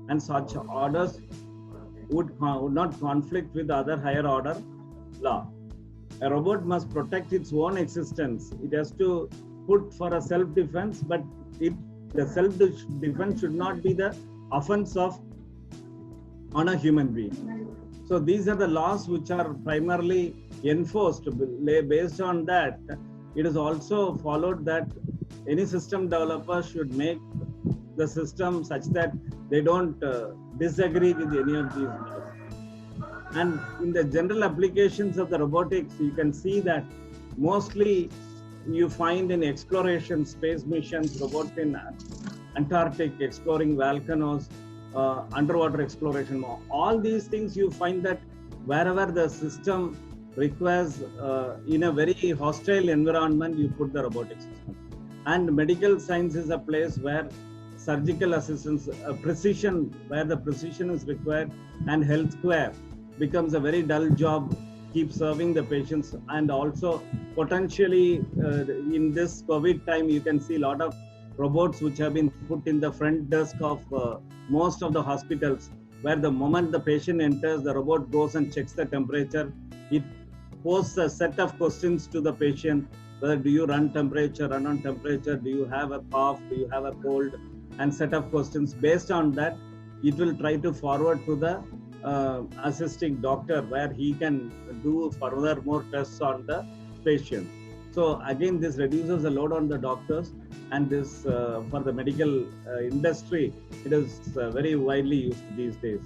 and such orders would not conflict with other higher order law. A robot must protect its own existence. It has to put for a self-defense, but the self-defense should not be the offense on a human being. So these are the laws which are primarily enforced. Based on that, it is also followed that any system developer should make the system such that they don't disagree with any of these laws. And in the general applications of the robotics, you can see that mostly you find in exploration, space missions, robots in Antarctic exploring volcanoes, underwater exploration. All these things you find that wherever the system requires in a very hostile environment, you put the robotic system. And medical science is a place where surgical assistance, precision, where the precision is required, and healthcare becomes a very dull job, keep serving the patients. And also potentially in this COVID time, you can see a lot of robots which have been put in the front desk of most of the hospitals, where the moment the patient enters, the robot goes and checks the temperature. It poses a set of questions to the patient, whether do you run on temperature, do you have a cough, do you have a cold, and set of questions. Based on that, it will try to forward to the assisting doctor, where he can do further more tests on the patient. So again, this reduces the load on the doctors, and this for the medical industry, it is very widely used these days.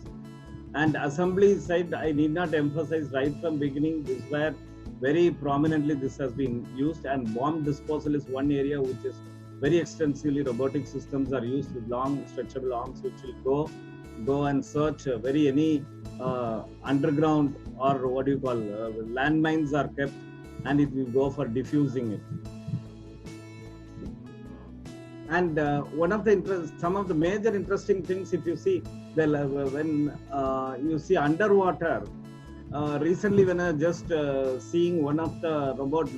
And assembly side, I need not emphasize right from beginning, this where very prominently this has been used, and bomb disposal is one area which is very extensively robotic systems are used with long stretchable arms, which will go go and search any underground or what do you call landmines are kept, and it will go for diffusing it. And one of the some of the major interesting things, if you see, when you see underwater, recently when I just seeing one of the robot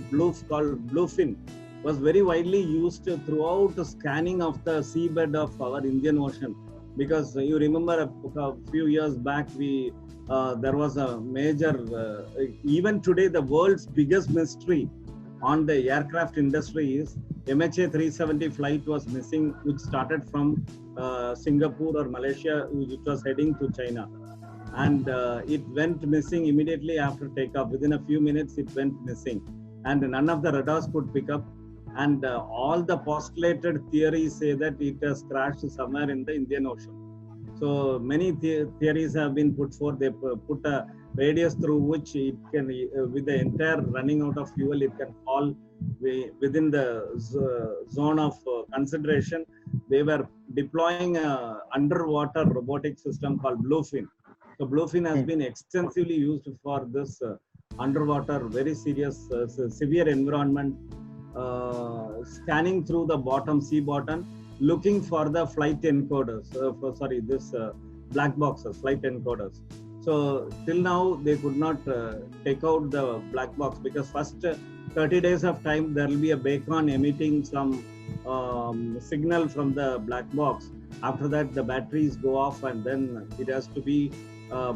called Bluefin was very widely used throughout the scanning of the seabed of our Indian Ocean, because you remember a few years back there was a major even today the world's biggest mystery on the aircraft industry is MHA 370 flight was missing, which started from Singapore or Malaysia, which was heading to China. And it went missing immediately after takeoff. Within a few minutes, it went missing. And none of the radars could pick up. And all the postulated theories say that it has crashed somewhere in the Indian Ocean. So many theories have been put forth. They put a radius through which it can, with the entire running out of fuel, it can fall within the zone of consideration. They were deploying an underwater robotic system called Bluefin. So Bluefin has been extensively used for this underwater, very serious, severe environment, scanning through the bottom, sea bottom, looking for the flight encoders, black boxes, flight encoders. So till now, they could not take out the black box, because first 30 days of time, there will be a beacon emitting some signal from the black box. After that, the batteries go off, and then it has to be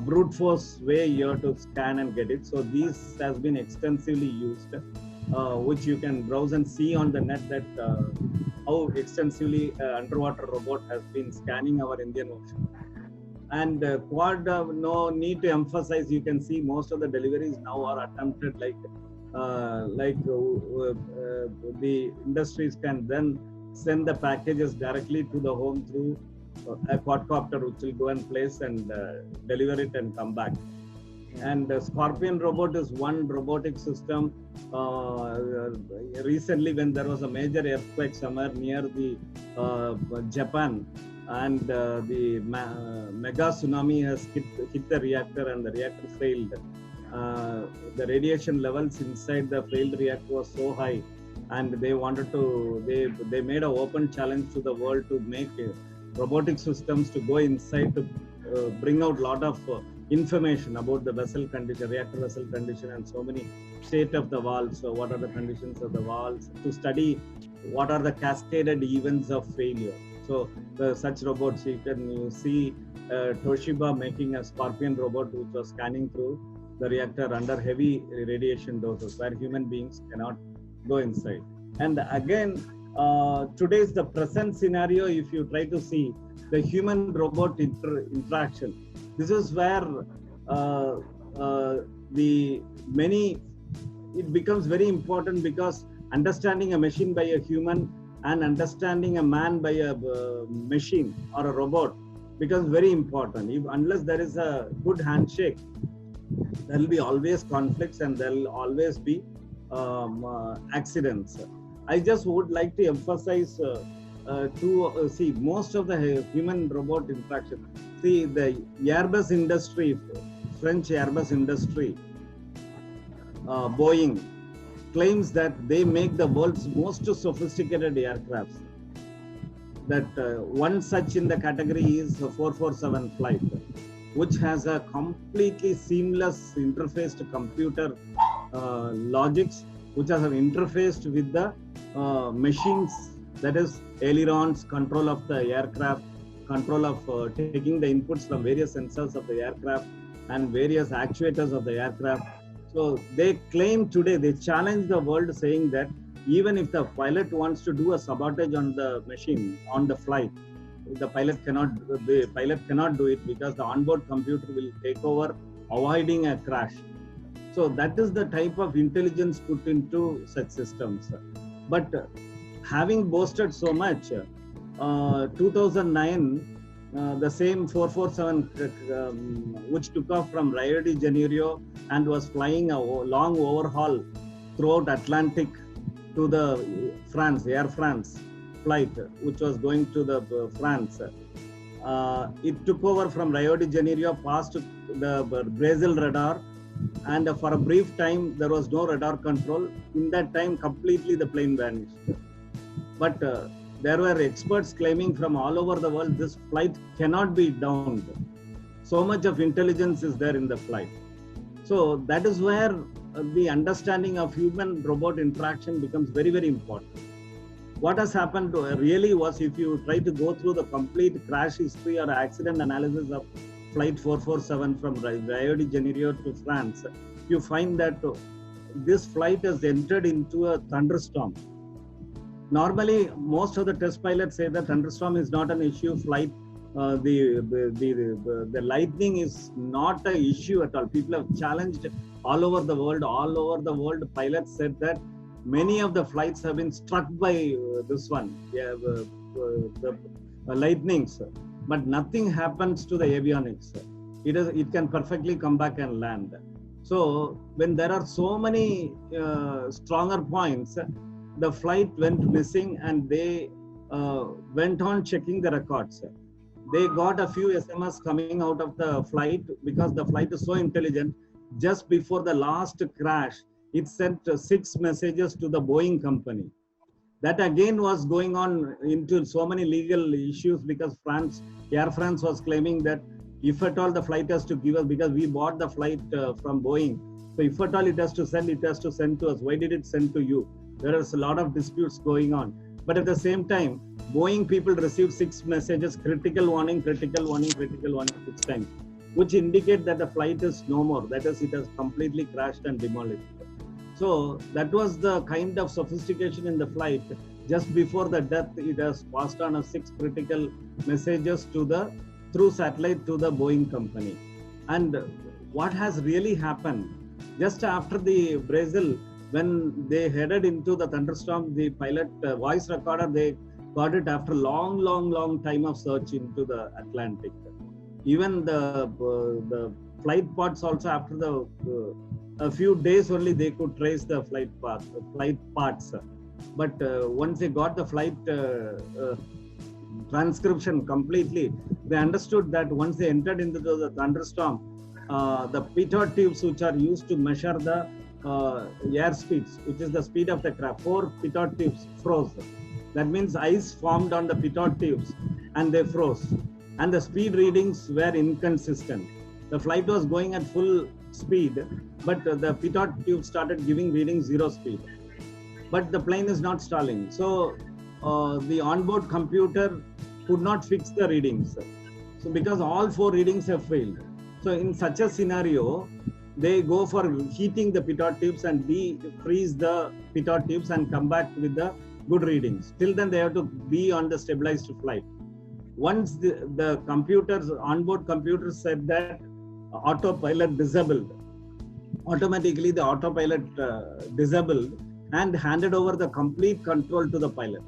brute force way you have to scan and get it. So this has been extensively used, which you can browse and see on the net that how extensively underwater robot has been scanning our Indian Ocean. And quad, no need to emphasize, you can see most of the deliveries now are attempted the industries can then send the packages directly to the home through a quadcopter, which will go and place and deliver it and come back. And Scorpion robot is one robotic system. Recently, when there was a major earthquake somewhere near the Japan, and the mega tsunami has hit the reactor, and the reactor failed. The radiation levels inside the failed reactor was so high, and they wanted to, they made an open challenge to the world to make robotic systems to go inside to bring out a lot of information about the vessel condition, reactor vessel condition, and so many state of the valves. So what are the conditions of the valves, to study what are the cascaded events of failure. So such robots, you see Toshiba making a Scorpion robot which was scanning through the reactor under heavy radiation doses where human beings cannot go inside. And again, today's the present scenario, if you try to see the human robot interaction, this is where it becomes very important, because understanding a machine by a human and understanding a man by a machine or a robot becomes very important. Unless there is a good handshake, there will be always conflicts, and there will always be accidents. I just would like to emphasize see most of the human robot interaction. See, the Airbus industry, French Airbus industry, Boeing, claims that they make the world's most sophisticated aircrafts. That one such in the category is 447 flight, which has a completely seamless interface to computer logics, which has interfaced with the machines, that is ailerons, control of the aircraft, control of taking the inputs from various sensors of the aircraft and various actuators of the aircraft. So they claim today, they challenge the world, saying that even if the pilot wants to do a sabotage on the machine, on the flight, the pilot cannot do it, because the onboard computer will take over, avoiding a crash. So that is the type of intelligence put into such systems. But having boasted so much, 2009, the same 447, which took off from Rio de Janeiro and was flying a long overhaul throughout Atlantic to the France, Air France flight, which was going to the France. It took over from Rio de Janeiro past the Brazil radar, and for a brief time there was no radar control. In that time, completely the plane vanished. But there were experts claiming from all over the world this flight cannot be downed. So much of intelligence is there in the flight. So that is where the understanding of human-robot interaction becomes very, very important. What has happened really was, if you try to go through the complete crash history or accident analysis of Flight 447 from Rio de Janeiro to France, you find that this flight has entered into a thunderstorm. Normally, most of the test pilots say that thunderstorm is not an issue. Flight, the lightning is not an issue at all. People have challenged all over the world. All over the world, pilots said that many of the flights have been struck by this one, the lightnings, but nothing happens to the avionics. It can perfectly come back and land. So when there are so many stronger points, the flight went missing, and they went on checking the records. They got a few SMS coming out of the flight, because the flight is so intelligent. Just before the last crash, it sent 6 messages to the Boeing company. That again was going on into so many legal issues, because Air France was claiming that if at all the flight has to give us, because we bought the flight from Boeing, so if at all it has to send to us. Why did it send to you? There is a lot of disputes going on. But at the same time, Boeing people received 6 messages, critical warning, critical warning, critical warning 6 times, which indicate that the flight is no more. That is, it has completely crashed and demolished. So that was the kind of sophistication in the flight. Just before the death, it has passed on 6 critical messages through satellite to the Boeing company. And what has really happened, just after the Brazil, when they headed into the thunderstorm, the pilot voice recorder, they got it after long time of search into the Atlantic. Even the flight pods also, after a few days only, they could trace the flight parts. But once they got the flight transcription completely, they understood that once they entered into the thunderstorm, the pitot tubes, which are used to measure the air speeds, which is the speed of the craft, 4 pitot tubes froze. That means ice formed on the pitot tubes and they froze. And the speed readings were inconsistent. The flight was going at full speed, but the pitot tube started giving readings 0 speed. But the plane is not stalling. So the onboard computer could not fix the readings. So because all 4 readings have failed. So in such a scenario, they go for heating the pitot tubes and de-freeze the pitot tubes and come back with the good readings. Till then, they have to be on the stabilized flight. Once the computers, onboard computers said that autopilot disabled, automatically the autopilot disabled and handed over the complete control to the pilot.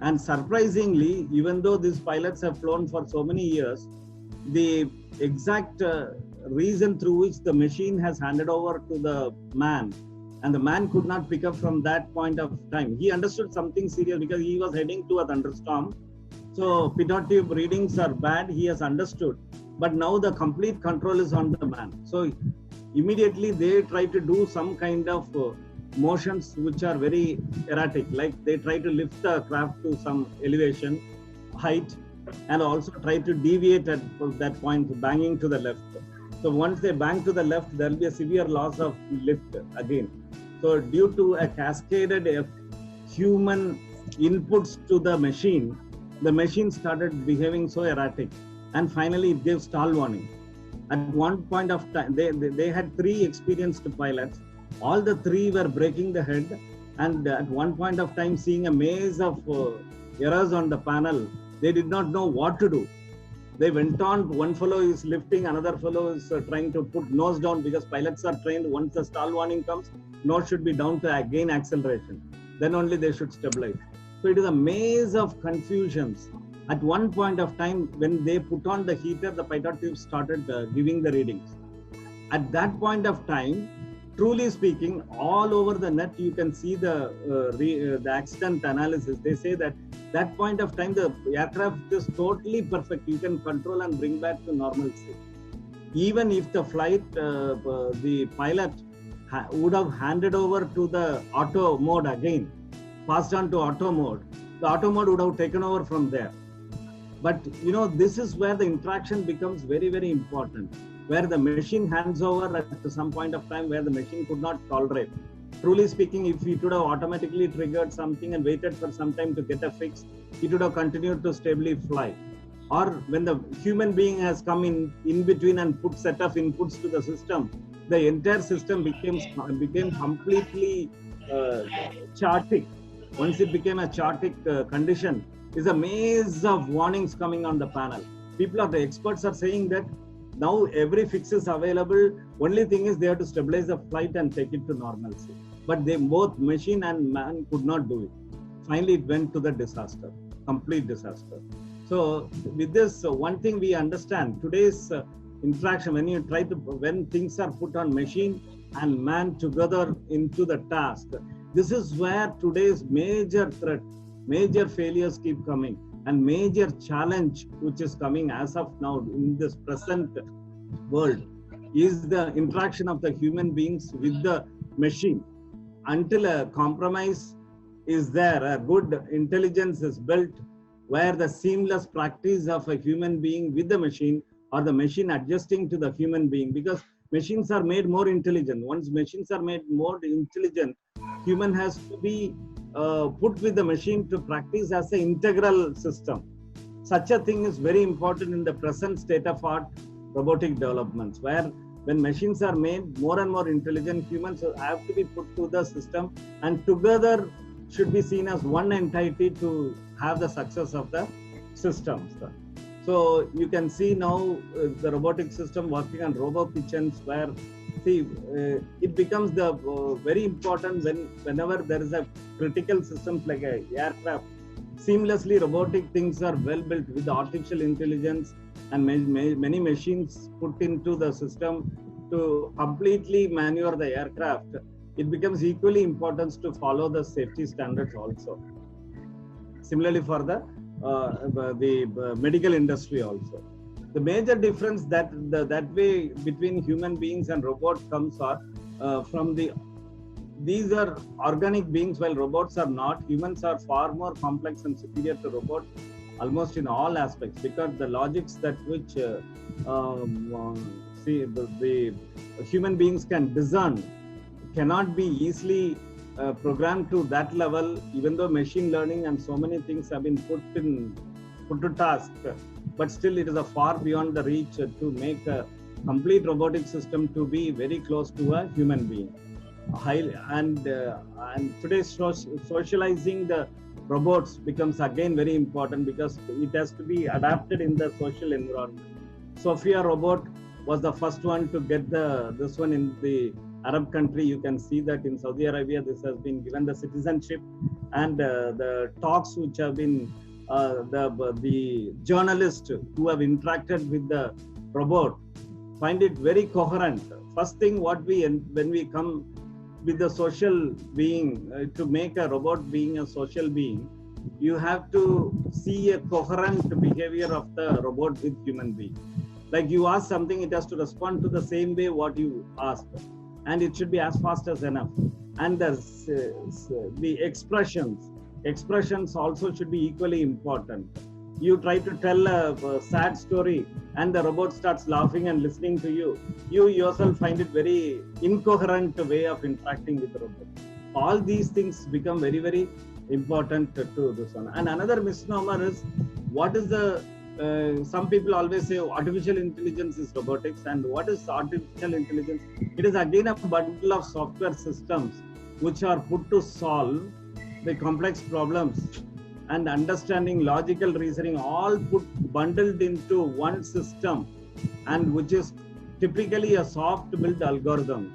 And surprisingly, even though these pilots have flown for so many years, the exact reason through which the machine has handed over to the man, and the man could not pick up from that point of time. He understood something serious because he was heading to a thunderstorm. So pitot tube readings are bad, he has understood. But now the complete control is on the man. So immediately they try to do some kind of motions which are very erratic. Like they try to lift the craft to some elevation, height, and also try to deviate at that point, banging to the left. So once they bang to the left, there will be a severe loss of lift again. So due to a cascaded human inputs to the machine started behaving so erratic. And finally, it gave stall warning. At one point of time, they had 3 experienced pilots. All the 3 were breaking the head. And at one point of time, seeing a maze of errors on the panel, they did not know what to do. They went on, one fellow is lifting, another fellow is trying to put nose down, because pilots are trained, once the stall warning comes, nose should be down to gain acceleration. Then only they should stabilize. So it is a maze of confusions. At one point of time, when they put on the heater, the pitot tubes started giving the readings. At that point of time, truly speaking, all over the net, you can see the accident analysis. They say that that point of time, the aircraft is totally perfect. You can control and bring back to normalcy. Even if the flight, the pilot would have handed over to the auto mode again, passed on to auto mode, the auto mode would have taken over from there. But this is where the interaction becomes very, very important, where the machine hands over at some point of time where the machine could not tolerate. Truly speaking, if it would have automatically triggered something and waited for some time to get a fix, it would have continued to stably fly. Or when the human being has come in between and put set of inputs to the system, the entire system became completely chaotic. Once it became a chaotic condition, is a maze of warnings coming on the panel. The experts are saying that now every fix is available. Only thing is they have to stabilize the flight and take it to normalcy. But both machine and man could not do it. Finally, it went to the disaster, complete disaster. So with this, one thing we understand, today's interaction, when things are put on machine and man together into the task, this is where today's major threat, major failures keep coming, and major challenge which is coming as of now in this present world is the interaction of the human beings with the machine. Until a compromise is there, a good intelligence is built, where the seamless practice of a human being with the machine, or the machine adjusting to the human being, because machines are made more intelligent. Once machines are made more intelligent, human has to be put with the machine to practice as an integral system. Such a thing is very important in the present state of art robotic developments, where when machines are made more and more intelligent, humans have to be put to the system and together should be seen as one entity to have the success of the systems. So you can see now the robotic system working on robo kitchens, where it becomes the very important whenever there is a critical systems like a aircraft. Seamlessly robotic things are well built with artificial intelligence and many machines put into the system to completely maneuver the aircraft. It becomes equally important to follow the safety standards also. Similarly for the medical industry also. The major difference that way between human beings and robots comes from these are organic beings, while robots are not. Humans are far more complex and superior to robots almost in all aspects, because the logics that which the human beings can discern cannot be easily programmed to that level, even though machine learning and so many things have been put to task, but still it is a far beyond the reach to make a complete robotic system to be very close to a human being. And today socializing the robots becomes again very important, because it has to be adapted in the social environment. Sophia robot was the first one to get this one in the Arab country. You can see that in Saudi Arabia this has been given the citizenship, and the talks which have been the journalists who have interacted with the robot find it very coherent. First thing when we come with the social being, to make a robot being a social being, you have to see a coherent behavior of the robot with human being. Like you ask something, it has to respond to the same way what you asked, and it should be as fast as enough. And the expressions also should be equally important. You try to tell a sad story and the robot starts laughing and listening to you. You yourself find it very incoherent way of interacting with the robot. All these things become very, very important to this one. And another misnomer is, what is the some people always say artificial intelligence is robotics. And what is artificial intelligence? It is again a bundle of software systems which are put to solve the complex problems and understanding, logical reasoning, all bundled into one system, and which is typically a soft built algorithm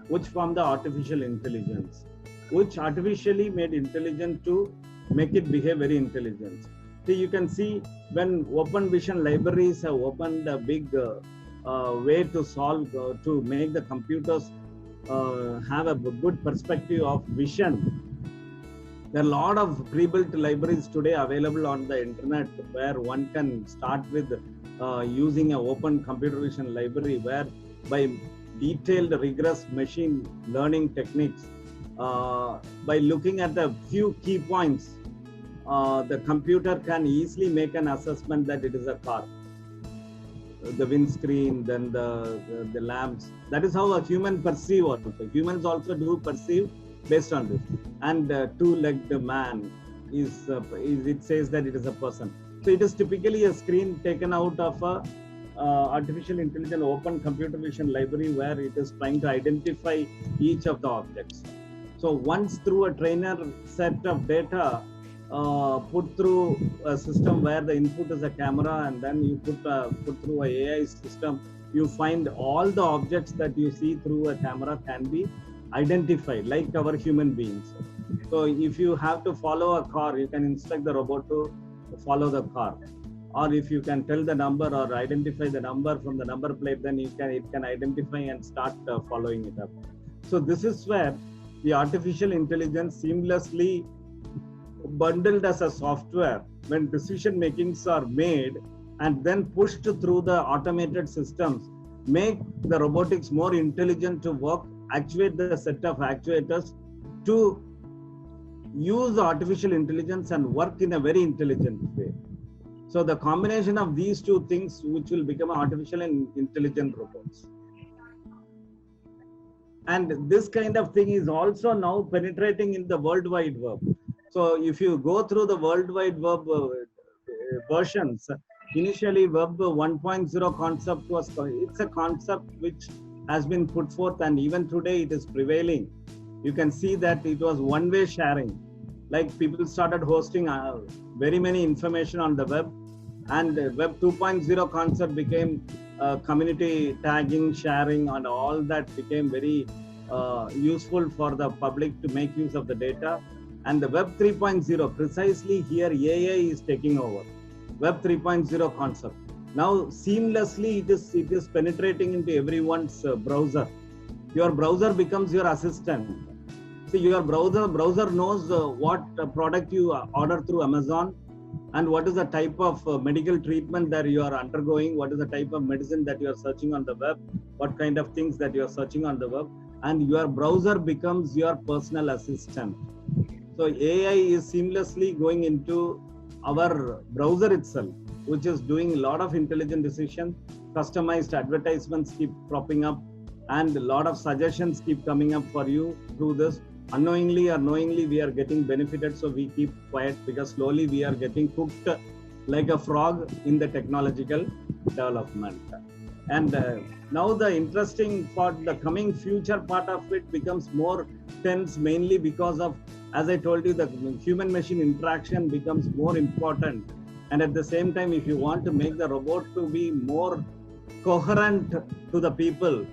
which form the artificial intelligence, which artificially made intelligent to make it behave very intelligent. So you can see when Open Vision libraries have opened a big way to solve, to make the computers have a good perspective of vision. There are a lot of pre-built libraries today available on the internet where one can start with using an open computer vision library where by detailed rigorous machine learning techniques, by looking at a few key points, the computer can easily make an assessment that it is a car. The windscreen, then the lamps. That is how a human perceive also. Humans also do perceive based on this. And two-legged man it says that it is a person. So it is typically a screen taken out of a artificial intelligence open computer vision library where it is trying to identify each of the objects. So once through a trainer set of data, put through a system where the input is a camera, and then you put through a AI system, you find all the objects that you see through a camera can be identified like our human beings. So if you have to follow a car, you can instruct the robot to follow the car. Or if you can tell the number or identify the number from the number plate, then it can identify and start following it up. So this is where the artificial intelligence seamlessly bundled as a software when decision makings are made and then pushed through the automated systems, make the robotics more intelligent to work, actuate the set of actuators to use artificial intelligence and work in a very intelligent way. So the combination of these two things which will become artificial and intelligent robots. And this kind of thing is also now penetrating in the World Wide Web. So if you go through the World Wide Web versions, initially Web 1.0 concept was, it's a concept which has been put forth and even today it is prevailing. You can see that it was one-way sharing. Like people started hosting very many information on the web, and Web 2.0 concept became community tagging, sharing, and all that became very useful for the public to make use of the data. And the Web 3.0, precisely here AI is taking over. Web 3.0 concept. Now seamlessly it is penetrating into everyone's browser. Your browser becomes your assistant. See, your browser knows what product you order through Amazon and what is the type of medical treatment that you are undergoing, what is the type of medicine that you are searching on the web, what kind of things that you are searching on the web, and your browser becomes your personal assistant. So AI is seamlessly going into our browser itself, which is doing a lot of intelligent decisions, customized advertisements keep cropping up, and a lot of suggestions keep coming up for you through this. Unknowingly or knowingly, we are getting benefited, so we keep quiet because slowly we are getting cooked like a frog in the technological development. And now the interesting part, the coming future part of it becomes more tense, mainly because of, as I told you, the human-machine interaction becomes more important. And at the same time, if you want to make the robot to be more coherent to the people,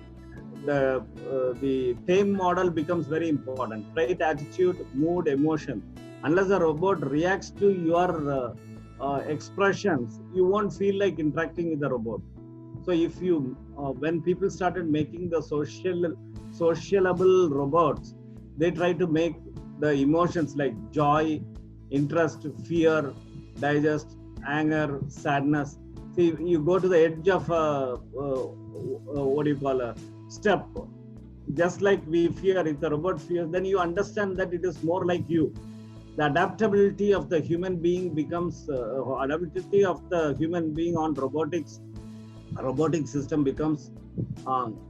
the tame model becomes very important. Trait, attitude, mood, emotion. Unless the robot reacts to your expressions, you won't feel like interacting with the robot. So if you, when people started making the sociable robots, they try to make the emotions like joy, interest, fear, digest, anger, sadness. See, you go to the edge of what do you call a step. Just like we fear, if the robot fears, then you understand that it is more like you. The adaptability of the human being becomes, adaptability of the human being on robotics, robotic system becomes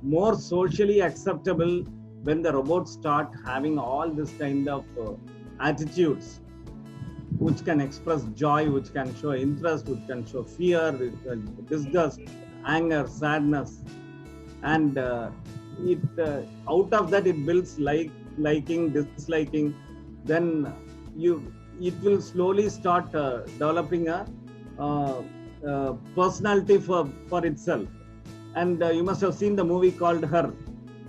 more socially acceptable when the robots start having all this kind of attitudes, which can express joy, which can show interest, which can show fear, disgust, anger, sadness. And out of that it builds liking, disliking. Then it will slowly start developing a personality for itself. And you must have seen the movie called Her,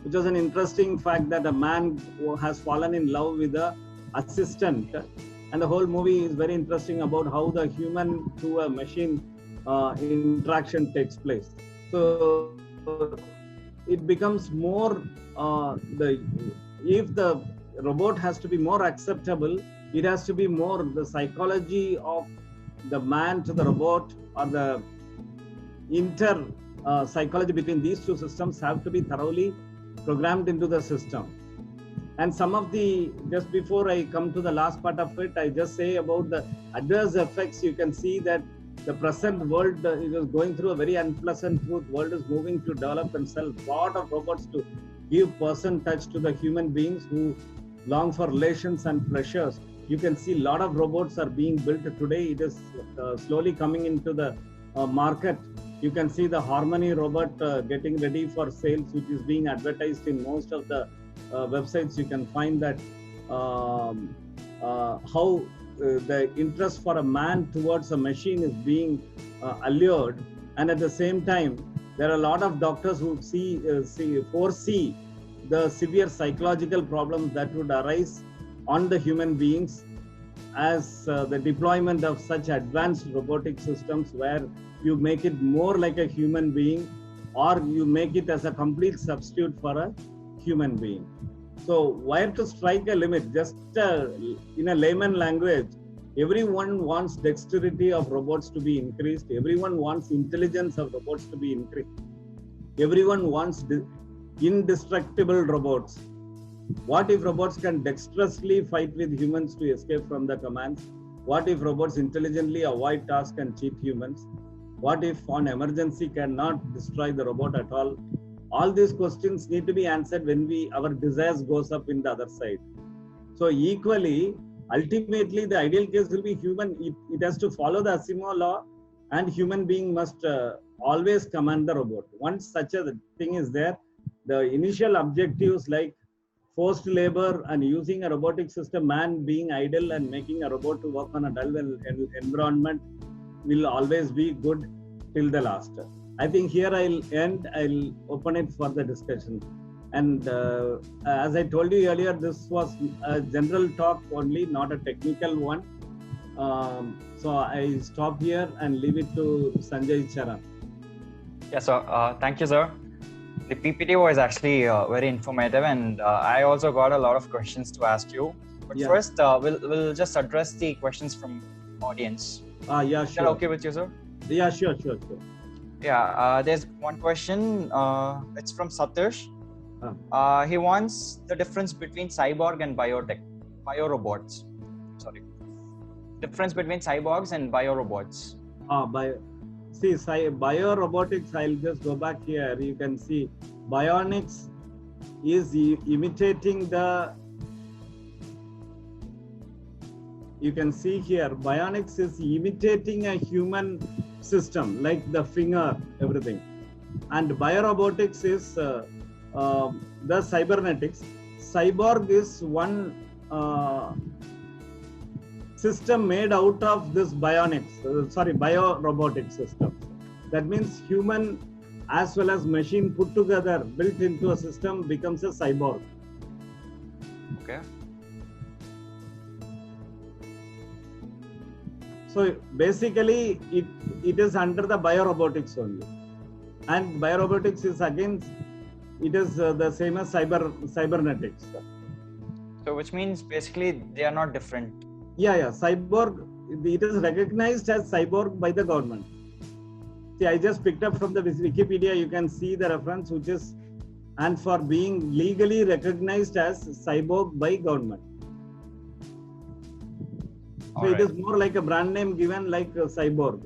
which was an interesting fact that a man has fallen in love with a assistant, and the whole movie is very interesting about how the human to a machine interaction takes place. So it becomes more if the robot has to be more acceptable, It has to be more the psychology of the man to the robot, or the inter psychology between these two systems have to be thoroughly programmed into the system. And some of the, just before I come to the last part of it, I just say about the adverse effects. You can see that the present world is going through a very unpleasant truth. World is moving to develop and sell a lot of robots to give person touch to the human beings who long for relations and pleasures. You can see a lot of robots are being built today. It is slowly coming into the market. You can see the Harmony robot getting ready for sales, which is being advertised in most of the websites. You can find that how the interest for a man towards a machine is being allured, and at the same time there are a lot of doctors who foresee the severe psychological problems that would arise on the human beings as the deployment of such advanced robotic systems, where you make it more like a human being, or you make it as a complete substitute for a human being. So where to strike a limit? Just in a layman language, everyone wants dexterity of robots to be increased. Everyone wants intelligence of robots to be increased. Everyone wants indestructible robots. What if robots can dexterously fight with humans to escape from the commands? What if robots intelligently avoid tasks and cheat humans? What if on emergency cannot destroy the robot at all? All these questions need to be answered when our desires goes up in the other side. So equally, ultimately, the ideal case will be human. It has to follow the Asimov law, and human being must always command the robot. Once such a thing is there, the initial objectives like forced labor and using a robotic system, man being idle and making a robot to work on a dull environment, will always be good till the last. I think here I'll end. I'll open it for the discussion. And as I told you earlier, this was a general talk only, not a technical one. So I stop here and leave it to Sanjay Charan. Yeah, so thank you, sir. The PPT was actually very informative, and I also got a lot of questions to ask you. But first, we'll just address the questions from audience. Yeah, Is sure. that okay with you, sir? Yeah, sure. Yeah, there's one question. It's from Satish. He wants the difference between cyborg and biorobots. Sorry, difference between cyborgs and biorobots. Biorobotics, I'll just go back here. You can see bionics is imitating the, you can see here, bionics is imitating a human system, like the finger, everything. And biorobotics is the cybernetics. Cyborg is one system made out of this biorobotic system. That means human as well as machine put together, built into a system, becomes a cyborg. Okay. So basically, it is under the biorobotics only. And biorobotics is again, it is the same as cybernetics. So which means basically they are not different. Yeah. Cyborg, it is recognized as cyborg by the government. See, I just picked up from the Wikipedia, you can see the reference, which is, and for being legally recognized as cyborg by government. So it is more like a brand name given like cyborg.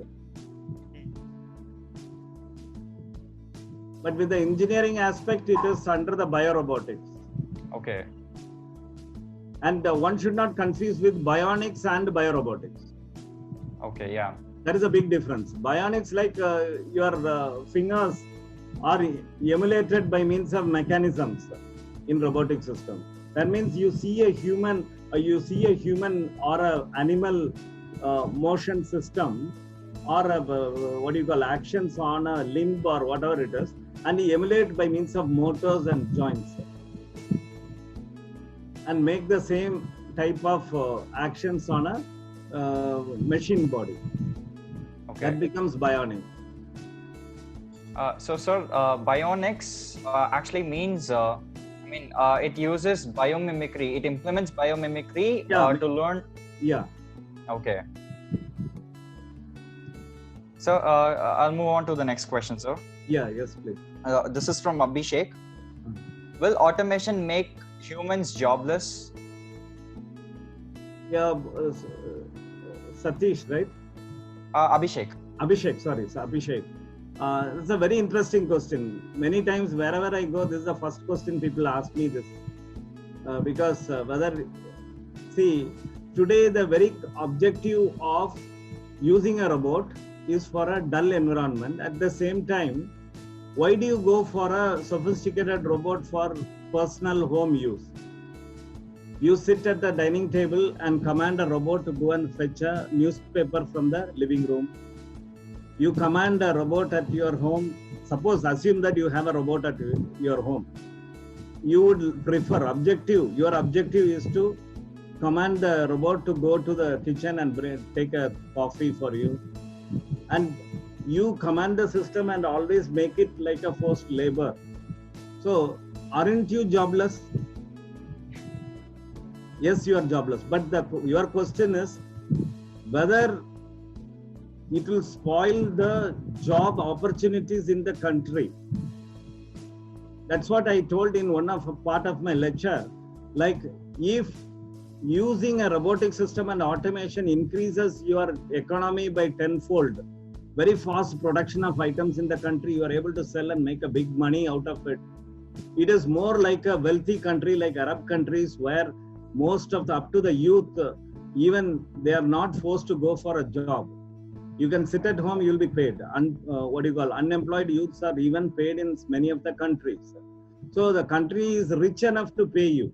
But with the engineering aspect, it is under the biorobotics. Okay. And one should not confuse with bionics and biorobotics. Okay, yeah. That is a big difference. Bionics, like your fingers are emulated by means of mechanisms in robotic system. That means you see a human or a animal motion system, or actions on a limb or whatever it is, and you emulate by means of motors and joints, and make the same type of actions on a machine body. Okay. That becomes bionic. So, sir, bionics actually means, it uses biomimicry. It implements biomimicry to learn Yeah. Okay. So I'll move on to the next question, sir. Yeah. Yes, please. This is from Abhishek. Will automation make humans jobless? Yeah. Satish, right? Abhishek. Abhishek, sorry, so Abhishek. It's a very interesting question. Many times, wherever I go, this is the first question people ask me this. Because see, today the very objective of using a robot is for a dull environment. At the same time, why do you go for a sophisticated robot for personal home use? You sit at the dining table and command a robot to go and fetch a newspaper from the living room. You command a robot at your home. Suppose, assume that you have a robot at your home. You would prefer your objective is to command the robot to go to the kitchen and take a coffee for you. And you command the system and always make it like a forced labor. So, aren't you jobless? Yes, you are jobless. But your question is whether it will spoil the job opportunities in the country. That's what I told in one of a part of my lecture. Like, if using a robotic system and automation increases your economy by tenfold, very fast production of items in the country, you are able to sell and make a big money out of it. It is more like a wealthy country like Arab countries where most of the up to the youth, even they are not forced to go for a job. You can sit at home, you'll be paid. Unemployed youths are even paid in many of the countries. So the country is rich enough to pay you.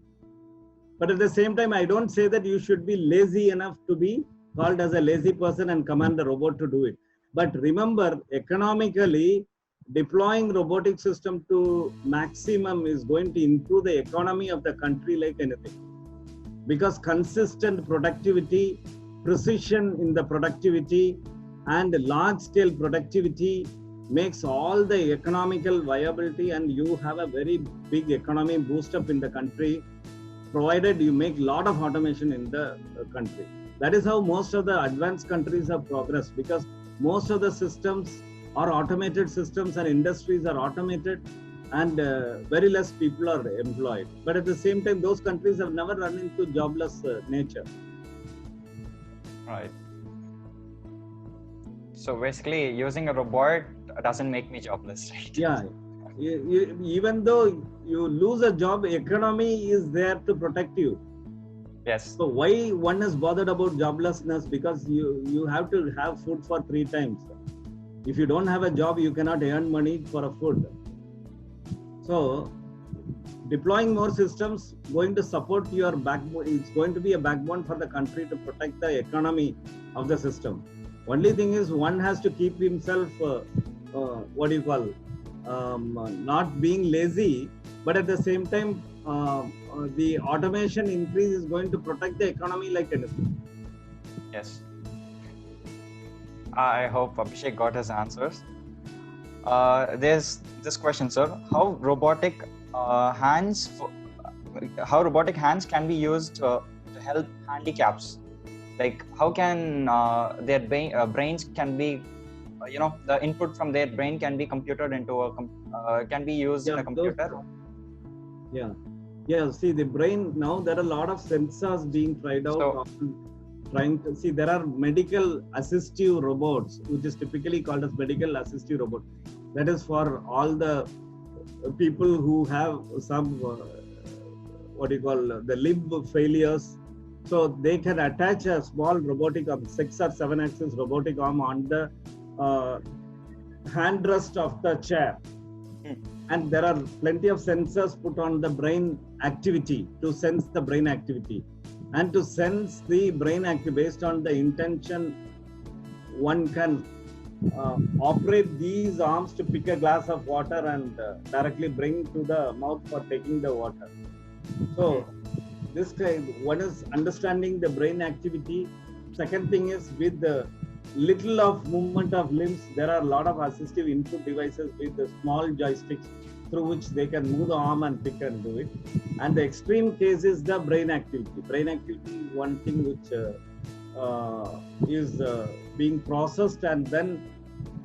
But at the same time, I don't say that you should be lazy enough to be called as a lazy person and command the robot to do it. But remember, economically, deploying robotic system to maximum is going to improve the economy of the country like anything. Because consistent productivity, precision in the productivity, and large-scale productivity makes all the economical viability, and you have a very big economy boost up in the country, provided you make a lot of automation in the country. That is how most of the advanced countries have progressed, because most of the systems are automated systems and industries are automated, and very less people are employed. But at the same time, those countries have never run into jobless nature. Right. So basically, using a robot doesn't make me jobless, right? Yeah. Even though you lose a job, economy is there to protect you. Yes. So why one is bothered about joblessness? Because you have to have food for 3 times. If you don't have a job, you cannot earn money for a food. So deploying more systems going to support your backbone. It's going to be a backbone for the country to protect the economy of the system. Only thing is, one has to keep himself not being lazy, but at the same time the automation increase is going to protect the economy like anything. Yes. I hope Abhishek got his answers. There's this question, sir. How robotic hands can be used to help handicaps? Like, how can their brains can be, the input from their brain can be computed into can be used in a computer? Yeah. See, the brain, now there are a lot of sensors being tried out. Trying to see, there are medical assistive robots, which is typically called as medical assistive robot. That is for all the people who have some the limb failures. So they can attach a small robotic arm, 6 or 7 axis robotic arm on the handrest of the chair. And there are plenty of sensors put on the brain activity to sense the brain activity. And to sense the brain activity based on the intention, one can operate these arms to pick a glass of water and directly bring to the mouth for taking the water. So this kind, one is understanding the brain activity. Second thing is, with the little of movement of limbs, there are a lot of assistive input devices with the small joysticks through which they can move the arm and pick and do it. And the extreme case is the brain activity. Brain activity is one thing which is being processed, and then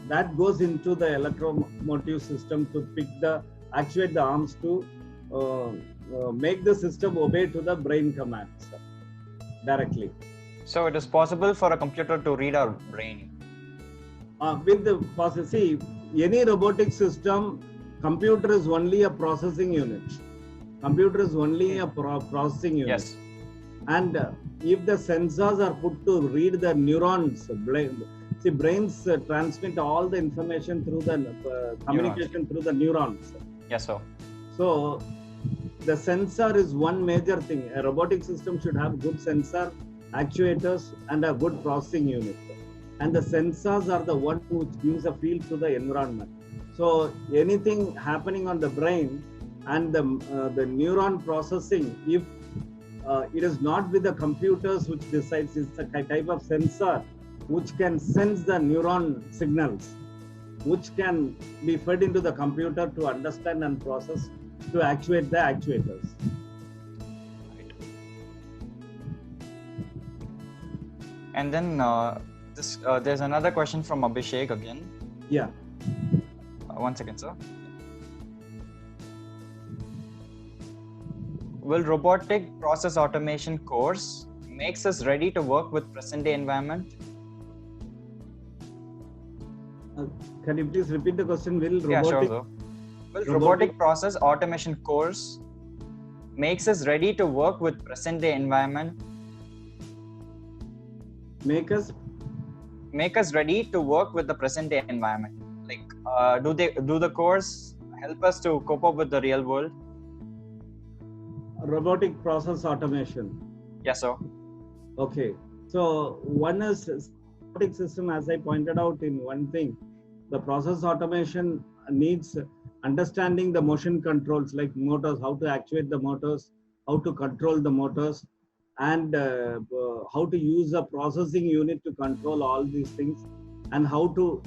that goes into the electromotive system to actuate the arms to make the system obey to the brain commands directly. So it is possible for a computer to read our brain. With the process, see, any robotic system, computer is only a processing unit. Computer is only a processing unit. Yes. And if the sensors are put to read the neurons, brains transmit all the information through the communication through the neurons. Yes, sir. So the sensor is one major thing. A robotic system should have good sensor, actuators, and a good processing unit. And the sensors are the one which gives a feel to the environment. So anything happening on the brain and the neuron processing, if it is not with the computers which decides, it's a type of sensor which can sense the neuron signals, which can be fed into the computer to understand and process to actuate the actuators. And then there's another question from Abhishek again. Yeah. 1 second, sir. Will robotic process automation course makes us ready to work with present day environment? Can you please repeat the question? Yeah, sure, sir. Will robotic process automation course makes us ready to work with present day environment? Make us ready to work with the present day environment. Like, do the course help us to cope up with the real world? Robotic process automation. Yes, sir. Okay. So one is robotic system, as I pointed out in one thing, the process automation needs understanding the motion controls like motors, how to actuate the motors, how to control the motors, and how to use a processing unit to control all these things, and how to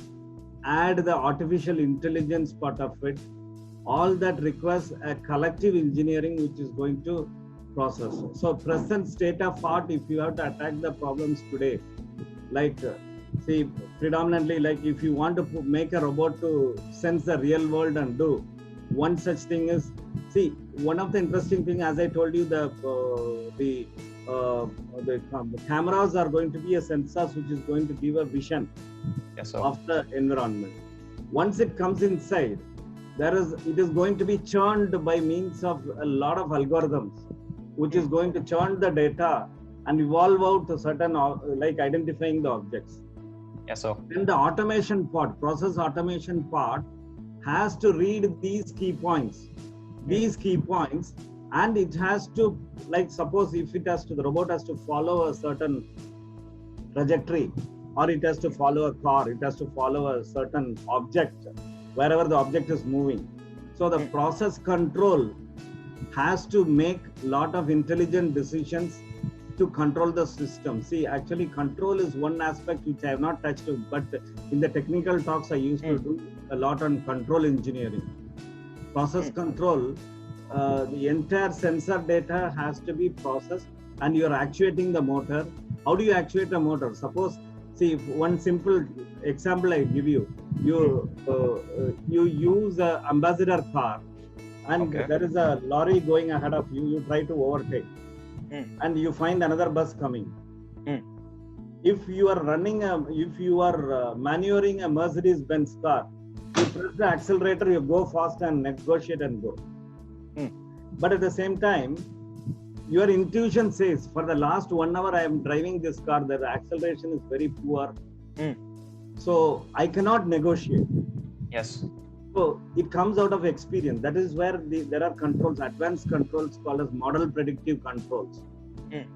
add the artificial intelligence part of it. All that requires a collective engineering which is going to process. So present state of art, if you have to attack the problems today, like see, predominantly, like if you want to make a robot to sense the real world and do, one such thing is, see, one of the interesting thing, as I told you, the cameras are going to be a sensors which is going to give a vision of the environment. Once it comes inside, it is going to be churned by means of a lot of algorithms, which is going to churn the data and evolve out a certain, like identifying the objects. Yes, sir. Then the automation part, process automation part, has to read these key points, and it has to, like, suppose if the robot has to follow a certain trajectory, or it has to follow a car, it has to follow a certain object, wherever the object is moving. So the process control has to make a lot of intelligent decisions to control the system. See, actually control is one aspect which I have not touched, but in the technical talks I used to do a lot on control engineering. Process control, the entire sensor data has to be processed, and you're actuating the motor. How do you actuate a motor? Suppose, see, one simple example I give you. You use an ambassador car, and there is a lorry going ahead of you. You try to overtake, and you find another bus coming. If you are maneuvering a Mercedes-Benz car, you press the accelerator, you go fast and negotiate and go. But at the same time, your intuition says, for the last 1 hour I am driving this car, the acceleration is very poor. So I cannot negotiate. Yes. So it comes out of experience. That is where there are controls, advanced controls called as model predictive controls.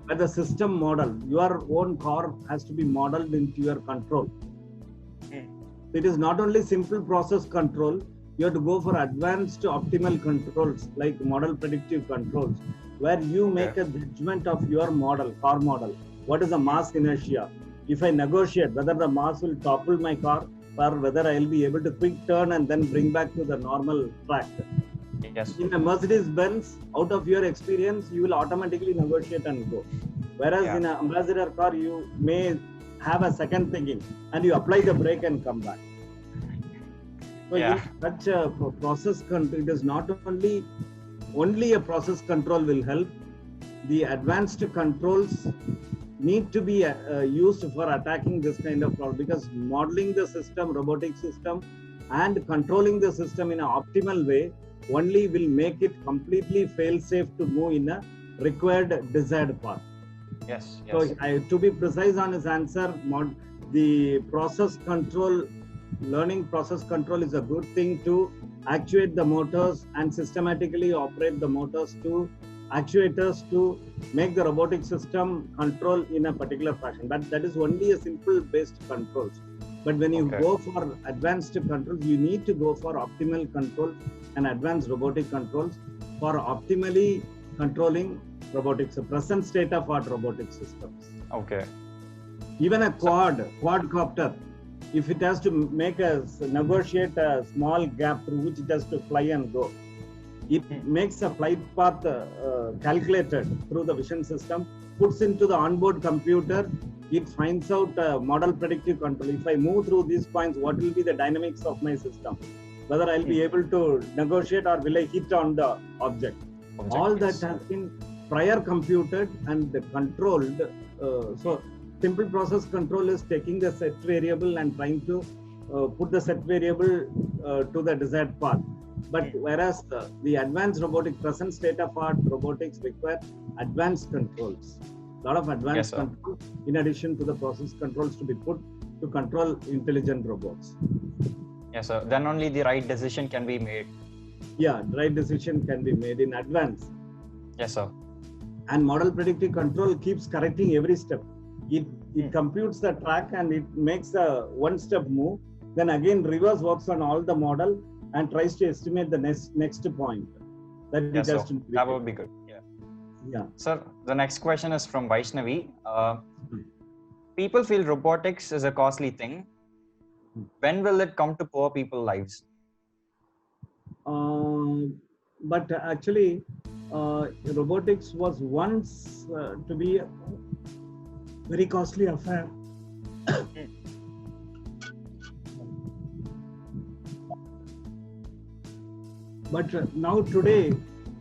But the system model, your own car has to be modeled into your control. It is not only simple process control, you have to go for advanced optimal controls like model predictive controls, where you make a judgment of your model, car model. What is the mass inertia? If I negotiate whether the mass will topple my car or whether I will be able to quick turn and then bring back to the normal track. Yes. In a Mercedes-Benz, out of your experience, you will automatically negotiate and go. Whereas Yeah. in an ambassador car, you may have a second thinking and you apply the brake and come back. So Yeah. in such a process control, it is not only a process control will help. The advanced controls need to be used for attacking this kind of problem, because modeling the system, robotic system, and controlling the system in an optimal way only will make it completely fail safe to move in a required desired path. Yes. So Yes. to be precise on his answer, the process control, learning process control is a good thing to actuate the motors and systematically operate the motors to actuators to make the robotic system control in a particular fashion. That is only a simple based controls. But when you Okay. go for advanced controls, you need to go for optimal control and advanced robotic controls for optimally controlling robotics, the present state of art robotic systems. Okay. Even a quadcopter, if it has to negotiate a small gap through which it has to fly and go, it makes a flight path calculated through the vision system, puts into the onboard computer, it finds out model predictive control. If I move through these points, what will be the dynamics of my system? Whether I'll be able to negotiate or will I hit on the object? All that yes. has been prior computed and controlled. So simple process control is taking the set variable and trying to put the set variable to the desired path. But whereas the advanced robotic, present state of art robotics require advanced controls. A lot of advanced controls in addition to the process controls to be put to control intelligent robots. Yes, sir. Then only the right decision can be made. Yeah, right decision can be made in advance. Yes, sir. And model predictive control keeps correcting every step. It computes the track and it makes a one step move. Then again reverse works on all the model and tries to estimate the next point. That yes, sir. That would be good. Yeah. Yeah. Sir, the next question is from Vaishnavi. People feel robotics is a costly thing. When will it come to poor people's lives? But actually, robotics was once to be a very costly affair. But now today,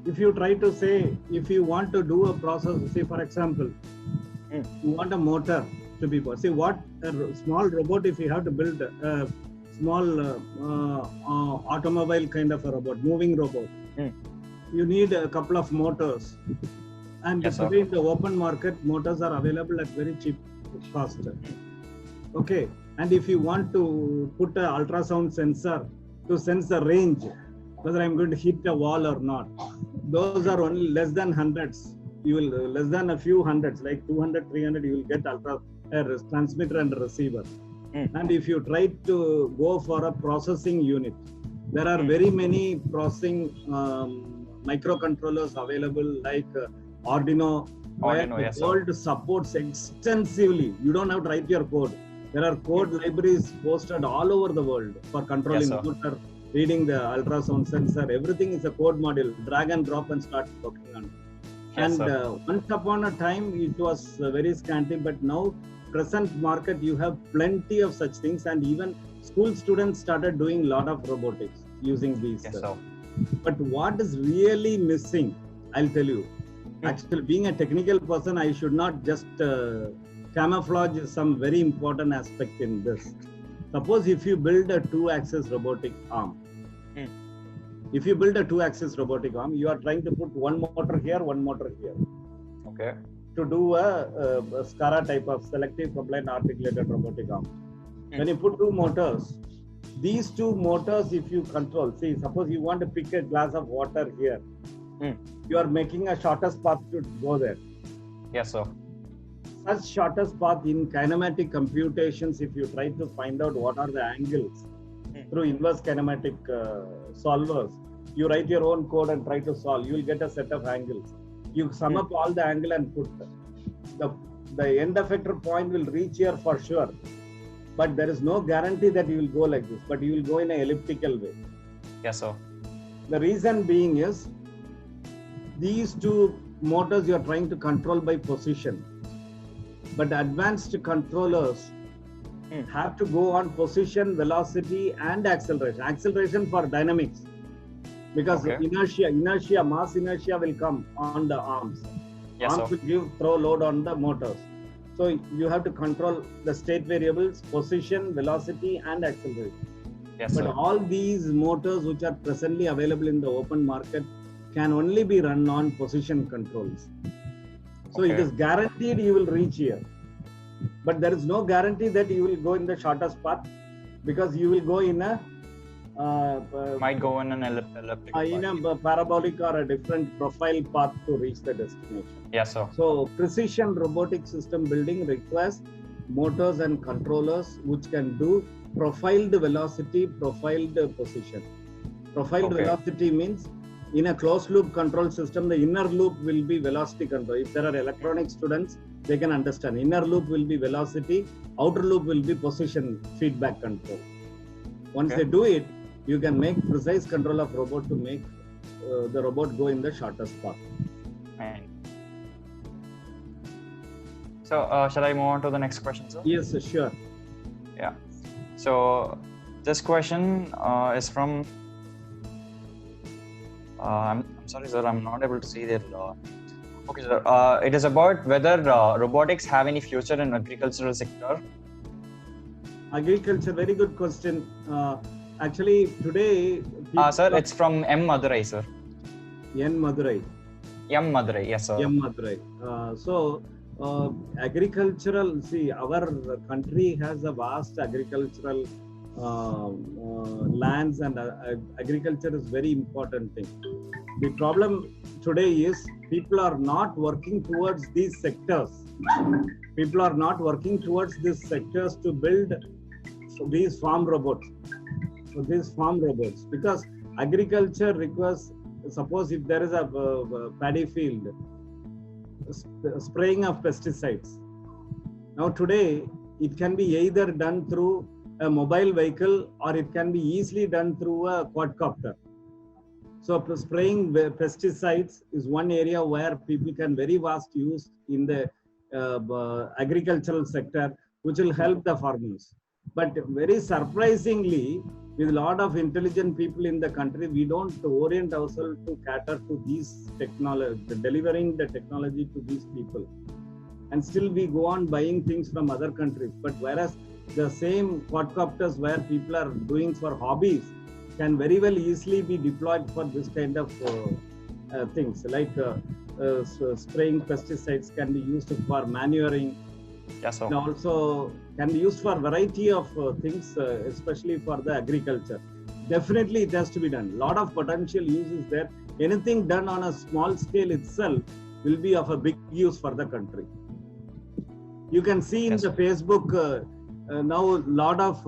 if you try to say, if you want to do a process, say for example, you want a motor to be bought. See what a small robot, if you have to build a small automobile kind of a robot, moving robot, you need a couple of motors. And today in the open market, motors are available at very cheap cost. Okay. And if you want to put an ultrasound sensor to sense the range, whether I'm going to hit a wall or not, those are only less than hundreds. You will less than a few hundreds, like 200, 300, you will get a transmitter and a receiver. And if you try to go for a processing unit, there are very many processing microcontrollers available, like Arduino, where the world supports extensively. You don't have to write your code. There are code libraries posted all over the world for controlling motor, reading the ultrasound sensor. Everything is a code module. Drag and drop and start working on it. And once upon a time, it was very scanty, but now, present market, you have plenty of such things, and even school students started doing a lot of robotics using these. But what is really missing, I'll tell you. Actually, being a technical person, I should not just camouflage some very important aspect in this. Suppose if you build a 2-axis robotic arm, if you build a 2-axis robotic arm, you are trying to put one motor here, one motor here. Okay. To do a SCARA type of selective compliant articulated robotic arm. When you put 2 motors, these 2 motors, if you control, see, suppose you want to pick a glass of water here, you are making a shortest path to go there. Yes, sir. Such shortest path in kinematic computations, if you try to find out what are the angles through inverse kinematic solvers, you write your own code and try to solve, you will get a set of angles. You sum up all the angle and put the end effector point will reach here for sure. But there is no guarantee that you will go like this, but you will go in an elliptical way. Yes, sir. The reason being is, these 2 motors you are trying to control by position. but advanced controllers have to go on position, velocity, and acceleration. Acceleration for dynamics, because inertia, mass inertia will come on the arms. Yes, arms will throw load on the motors. So you have to control the state variables, position, velocity, and acceleration. Yes, but sir. all these motors which are presently available in the open market can only be run on position controls. So it is guaranteed you will reach here. But there is no guarantee that you will go in the shortest path, because you will go in a might go in an elliptic in a parabolic or a different profile path to reach the destination. Yes, sir. So precision robotic system building requires motors and controllers which can do profiled velocity, profiled position. Profiled velocity means in a closed loop control system, the inner loop will be velocity control. If there are electronic students, they can understand. Inner loop will be velocity, outer loop will be position feedback control. Once they do it, you can make precise control of robot to make the robot go in the shortest path. So, shall I move on to the next question, sir? Yes, sure. Yeah. So, this question is from. I'm sorry, sir. I'm not able to see that. Okay, sir. It is about whether robotics have any future in agricultural sector. Agriculture, very good question. Actually, today. Sir, it's from M. Madurai, sir. N. Madurai. M. Madurai, yes, sir. M. Madurai. Agricultural, see, our country has a vast agricultural lands, and agriculture is very important thing. The problem today is people are not working towards these sectors. People are not working towards these sectors to build these farm robots. So these farm robots, because agriculture requires, suppose if there is a paddy field, spraying of pesticides. Now today, it can be either done through a mobile vehicle or it can be easily done through a quadcopter. So spraying pesticides is one area where people can very vast use in the agricultural sector, which will help the farmers. But very surprisingly, with a lot of intelligent people in the country, we don't orient ourselves to cater to these technology, delivering the technology to these people. And still we go on buying things from other countries. But whereas the same quadcopters where people are doing for hobbies can very well easily be deployed for this kind of things, like spraying pesticides can be used for manuring. Yes, sir. And also can be used for a variety of things, especially for the agriculture. Definitely it has to be done. A lot of potential use is there. Anything done on a small scale itself will be of a big use for the country. You can see in the Facebook now a lot of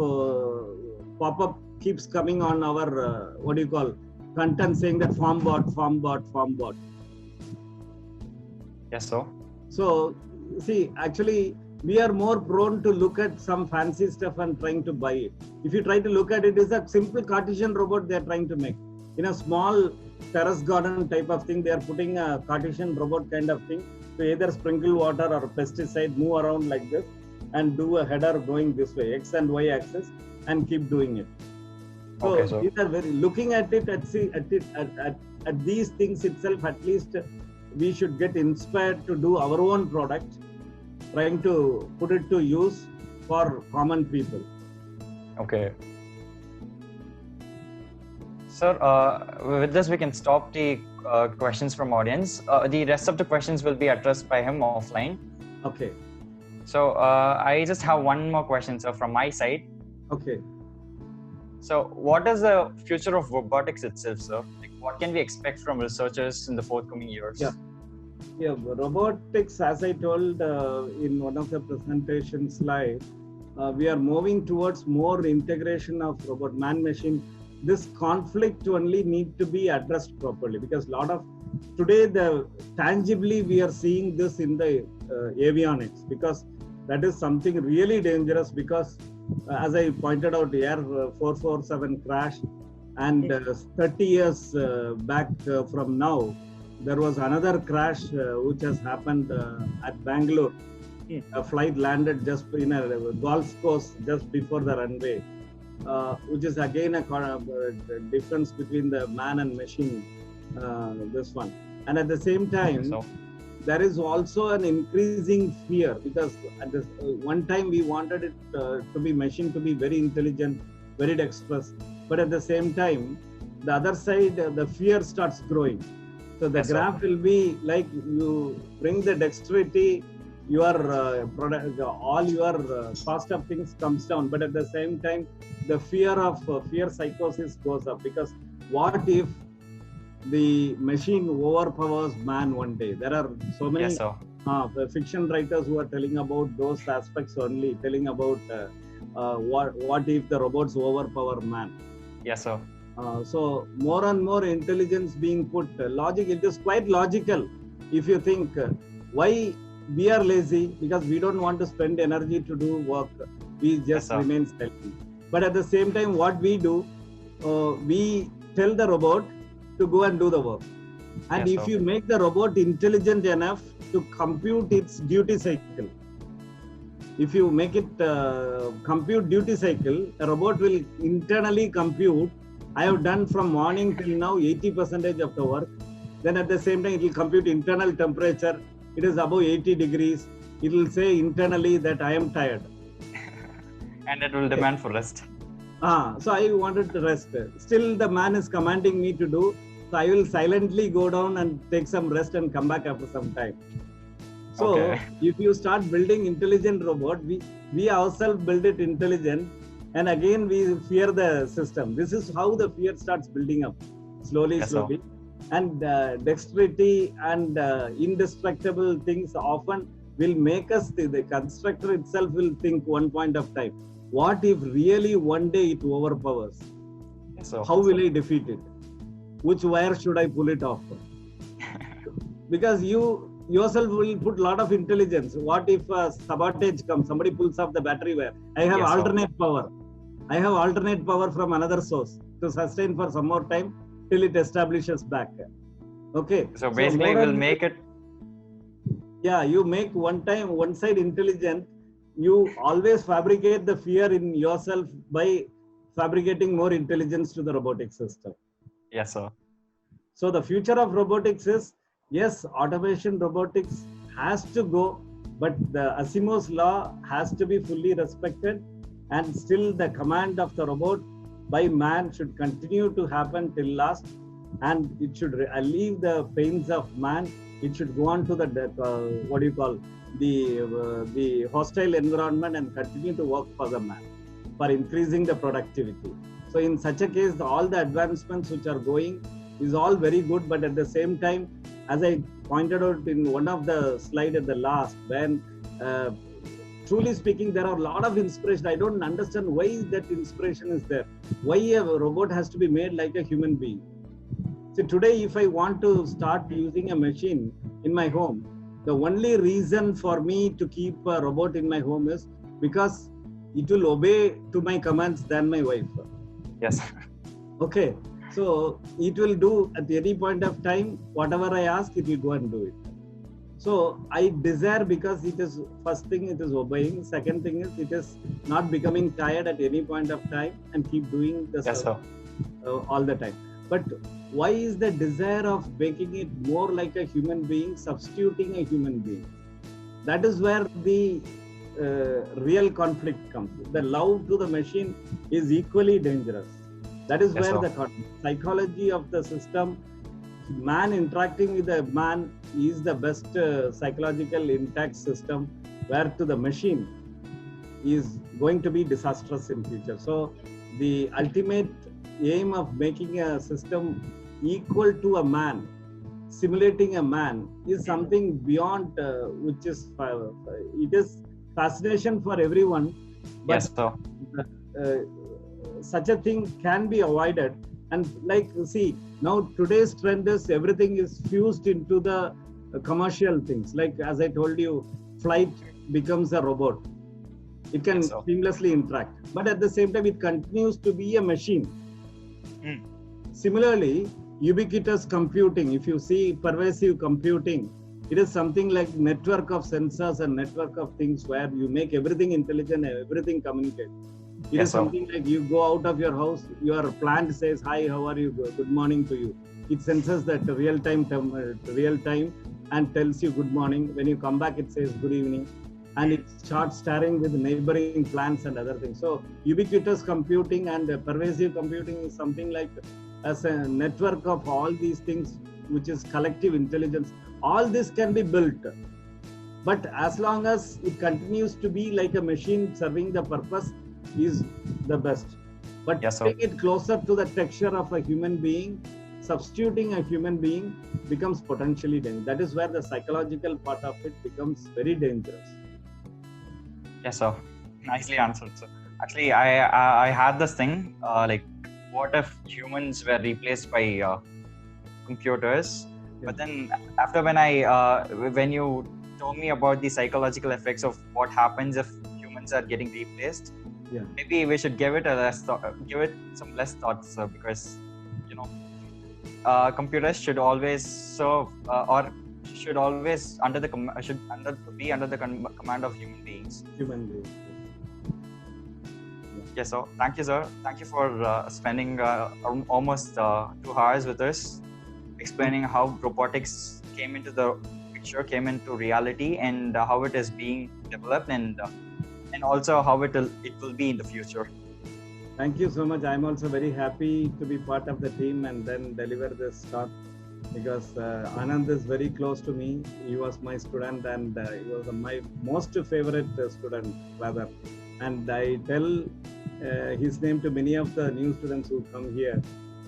pop-up keeps coming on our, content saying that farm bot. Yes, sir. So, see, actually, we are more prone to look at some fancy stuff and trying to buy it. If you try to look at it, it's a simple Cartesian robot they are trying to make. In a small terrace garden type of thing, they are putting a Cartesian robot kind of thing to either sprinkle water or pesticide, move around like this, and do a header going this way, X and Y axis, and keep doing it. So these are very, looking at it, at these things itself, at least we should get inspired to do our own product, trying to put it to use for common people. Okay. Sir, with this we can stop the questions from audience. The rest of the questions will be addressed by him offline. Okay. So I just have one more question, sir, from my side. Okay. So what is the future of robotics itself, sir? Like, what can we expect from researchers in the forthcoming years? Yeah, robotics, as I told in one of the presentation slides, we are moving towards more integration of robot man-machine. This conflict only need to be addressed properly, because a lot of today, tangibly we are seeing this in the avionics, because that is something really dangerous. Because as I pointed out, Air 447 crash, and 30 years back from now, there was another crash which has happened at Bangalore, a flight landed just in a golf course just before the runway, which is again a difference between the man and machine, this one. And at the same time, there is also an increasing fear, because at this one time we wanted it to be machine to be very intelligent, very dexterous, but at the same time, the other side, the fear starts growing. So the graph will be like, you bring the dexterity, your product, all your cost of things comes down, but at the same time, the fear psychosis goes up, because what if the machine overpowers man one day? There are so many fiction writers who are telling about those aspects only, telling about what if the robots overpower man. Yes, sir. So more and more intelligence being put, logic, it is quite logical. If you think, why we are lazy? Because we don't want to spend energy to do work. We just remain silent. But at the same time, what we do, we tell the robot to go and do the work. And if you make the robot intelligent enough to compute its duty cycle, if you make it compute duty cycle, a robot will internally compute, I have done from morning till now 80% of the work. Then at the same time, it will compute internal temperature. It is above 80 degrees. It will say internally that I am tired. And it will demand for rest. So I wanted to rest. Still the man is commanding me to do. So I will silently go down and take some rest and come back after some time. So if you start building intelligent robot, we ourselves build it intelligent. And again, we fear the system. This is how the fear starts building up, slowly. And dexterity and indestructible things often will make us, the constructor itself will think one point of time, what if really one day it overpowers? How will I defeat it? Which wire should I pull it off? Because you yourself will put a lot of intelligence. What if sabotage comes? Somebody pulls off the battery wire. I have alternate power. I have alternate power from another source to sustain for some more time till it establishes back. Okay. So basically, we'll make it. Yeah, you make one side intelligent. You always fabricate the fear in yourself by fabricating more intelligence to the robotic system. Yes, sir. So the future of robotics is, yes, automation robotics has to go, but the Asimov's law has to be fully respected, and still the command of the robot by man should continue to happen till last, and it should relieve the pains of man. It should go on to the the hostile environment and continue to work for the man, for increasing the productivity. So in such a case, all the advancements which are going is all very good, but at the same time, as I pointed out in one of the slide at the last, when truly speaking, there are a lot of inspiration. I don't understand why that inspiration is there. Why a robot has to be made like a human being? See, today, if I want to start using a machine in my home, the only reason for me to keep a robot in my home is because it will obey to my commands than my wife. Yes. Okay. So it will do at any point of time, whatever I ask, it will go and do it. So I desire, because it is, first thing, it is obeying. Second thing is, it is not becoming tired at any point of time and keep doing the stuff all the time. But why is the desire of making it more like a human being, substituting a human being? That is where the real conflict comes. The love to the machine is equally dangerous. That is where the psychology of the system, man interacting with a man, is the best psychological intact system, where to the machine is going to be disastrous in future. So the ultimate aim of making a system equal to a man, simulating a man, is something beyond which is it is fascination for everyone, but such a thing can be avoided. And like, see, now today's trend is everything is fused into the commercial things. Like, as I told you, flight becomes a robot. It can seamlessly interact, but at the same time, it continues to be a machine. Similarly, ubiquitous computing, if you see pervasive computing, It is something like network of sensors and network of things where you make everything intelligent and everything communicate. It Yes, is sir. something like you go out of your house, your plant says, hi, how are you? Good morning to you. It senses that real time and tells you good morning. When you come back, it says good evening. And it starts starting with neighboring plants and other things. So ubiquitous computing and pervasive computing is something like as a network of all these things, which is collective intelligence. All this can be built. But as long as it continues to be like a machine serving the purpose is the best. But Yes, sir. bring it closer to the texture of a human being, substituting a human being becomes potentially dangerous. That is where the psychological part of it becomes very dangerous. Yes, sir. Nicely answered, sir. Actually, I had this thing like, what if humans were replaced by computers? Yeah. But then after when you told me about the psychological effects of what happens if humans are getting replaced, Yeah. maybe we should give it some less thoughts, sir, because computers should always serve or should always be under the command of human beings. Human beings. Yes, sir. Thank you, sir. Thank you for spending almost 2 hours with us, explaining how robotics came into the picture, came into reality, and how it is being developed, and also how it will be in the future. Thank you so much. I'm also very happy to be part of the team and then deliver this talk, because Anand is very close to me. He was my student, and he was my most favorite student, rather. And I tell his name to many of the new students who come here,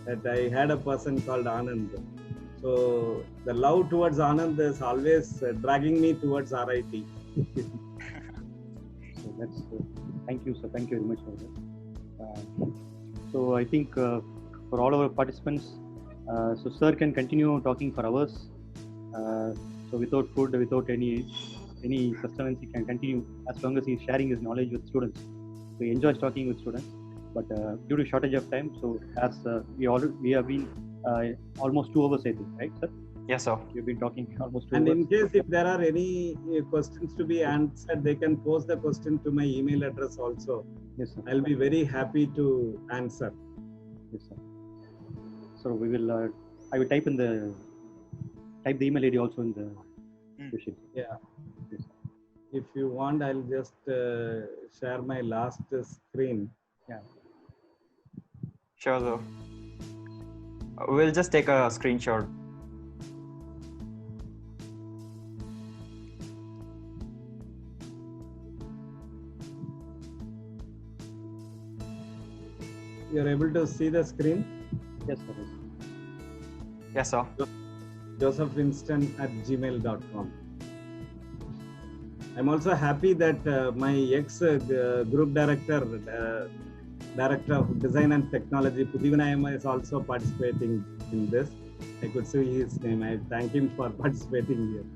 that I had a person called Anand. So the love towards Anand is always dragging me towards RIT. So that's thank you, sir. Thank you very much for that. So I think for all our participants, so sir can continue talking for hours. So without food, without any sustenance, he can continue as long as he is sharing his knowledge with students. So he enjoys talking with students. But due to shortage of time, so as we have been almost 2 hours, I think, right, sir? Yes, sir. We've been talking almost 2 And hours. in case if there are any questions to be answered, they can post the question to my email address also. Yes, sir. I'll be very happy to answer. Yes, sir. So we will. I will type the email ID also in the question. Yeah. Yes, sir. If you want, I'll just share my last screen. Yeah. Sure, sir. We'll just take a screenshot. You're able to see the screen? Yes, sir. Yes, sir. josephwinston@gmail.com. I'm also happy that my ex-group director of Design and Technology, Pudhivinayama, is also participating in this. I could see his name. I thank him for participating here.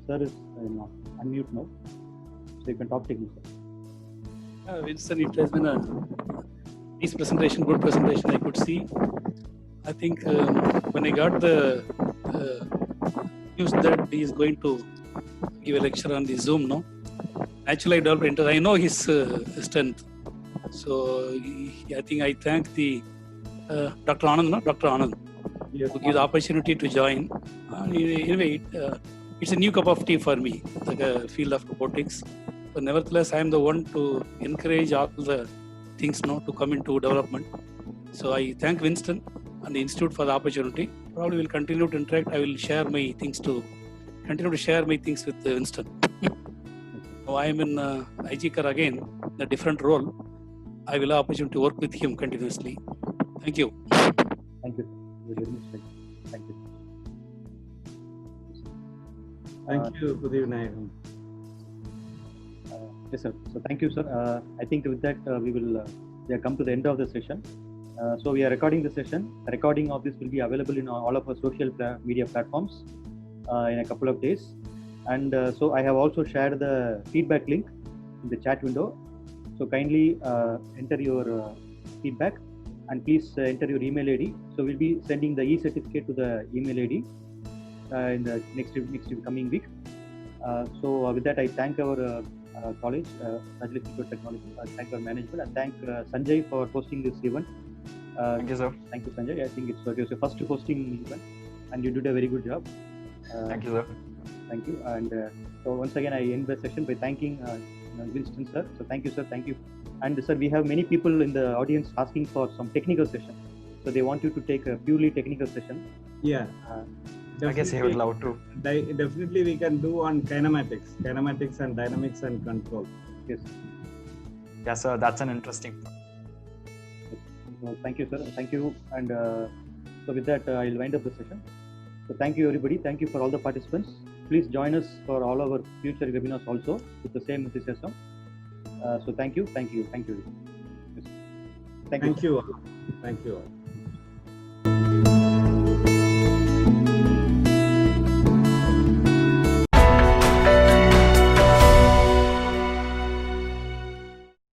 Sir is unmute now, so you can talk to him, sir. Winston, it has been a nice presentation, good presentation. I could see. I think when I got the news that he is going to give a lecture on the Zoom, no, naturally I developed interest. I know his strength, so I think I thank the Dr. Anand, no? Dr. Anand, Yes. to give the opportunity to join. Anyway, it's a new cup of tea for me, like a field of robotics. But nevertheless, I am the one to encourage all the things now to come into development. So I thank Winston and the Institute for the opportunity. Probably will continue to interact. I will continue to share my things with Winston. Now I am in IGCAR again, in a different role. I will have opportunity to work with him continuously. Thank you. Thank you. Very much. Thank you. Thank you, Pudhivinayam. Yes, sir. So thank you, sir. I think with that we have come to the end of the session. So we are recording the session. The recording of this will be available in all of our social media platforms in a couple of days. And so I have also shared the feedback link in the chat window. So kindly enter your feedback and please enter your email ID. So we'll be sending the e-certificate to the email ID in the next coming week. So with that, I thank our college, Rajalakshmi Institute of Technology. I thank our management and thank Sanjay for hosting this event. Thank you, sir. Thank you, Sanjay. I think it was your first hosting event, and you did a very good job. Thank you, sir. Thank you. And so once again, I end the session by thanking Winston, sir. So thank you, sir. Thank you. And sir, we have many people in the audience asking for some technical session. So they want you to take a purely technical session. Yeah. I guess I would love to. Definitely, we can do on kinematics and dynamics and control. Yes. Yes, sir. That's an interesting. So thank you, sir. Thank you. And so with that, I'll wind up the session. So thank you, everybody. Thank you for all the participants. Please join us for all our future webinars also with the same enthusiasm. So thank you. Thank you. Thank you. Yes. Thank you. Thank you.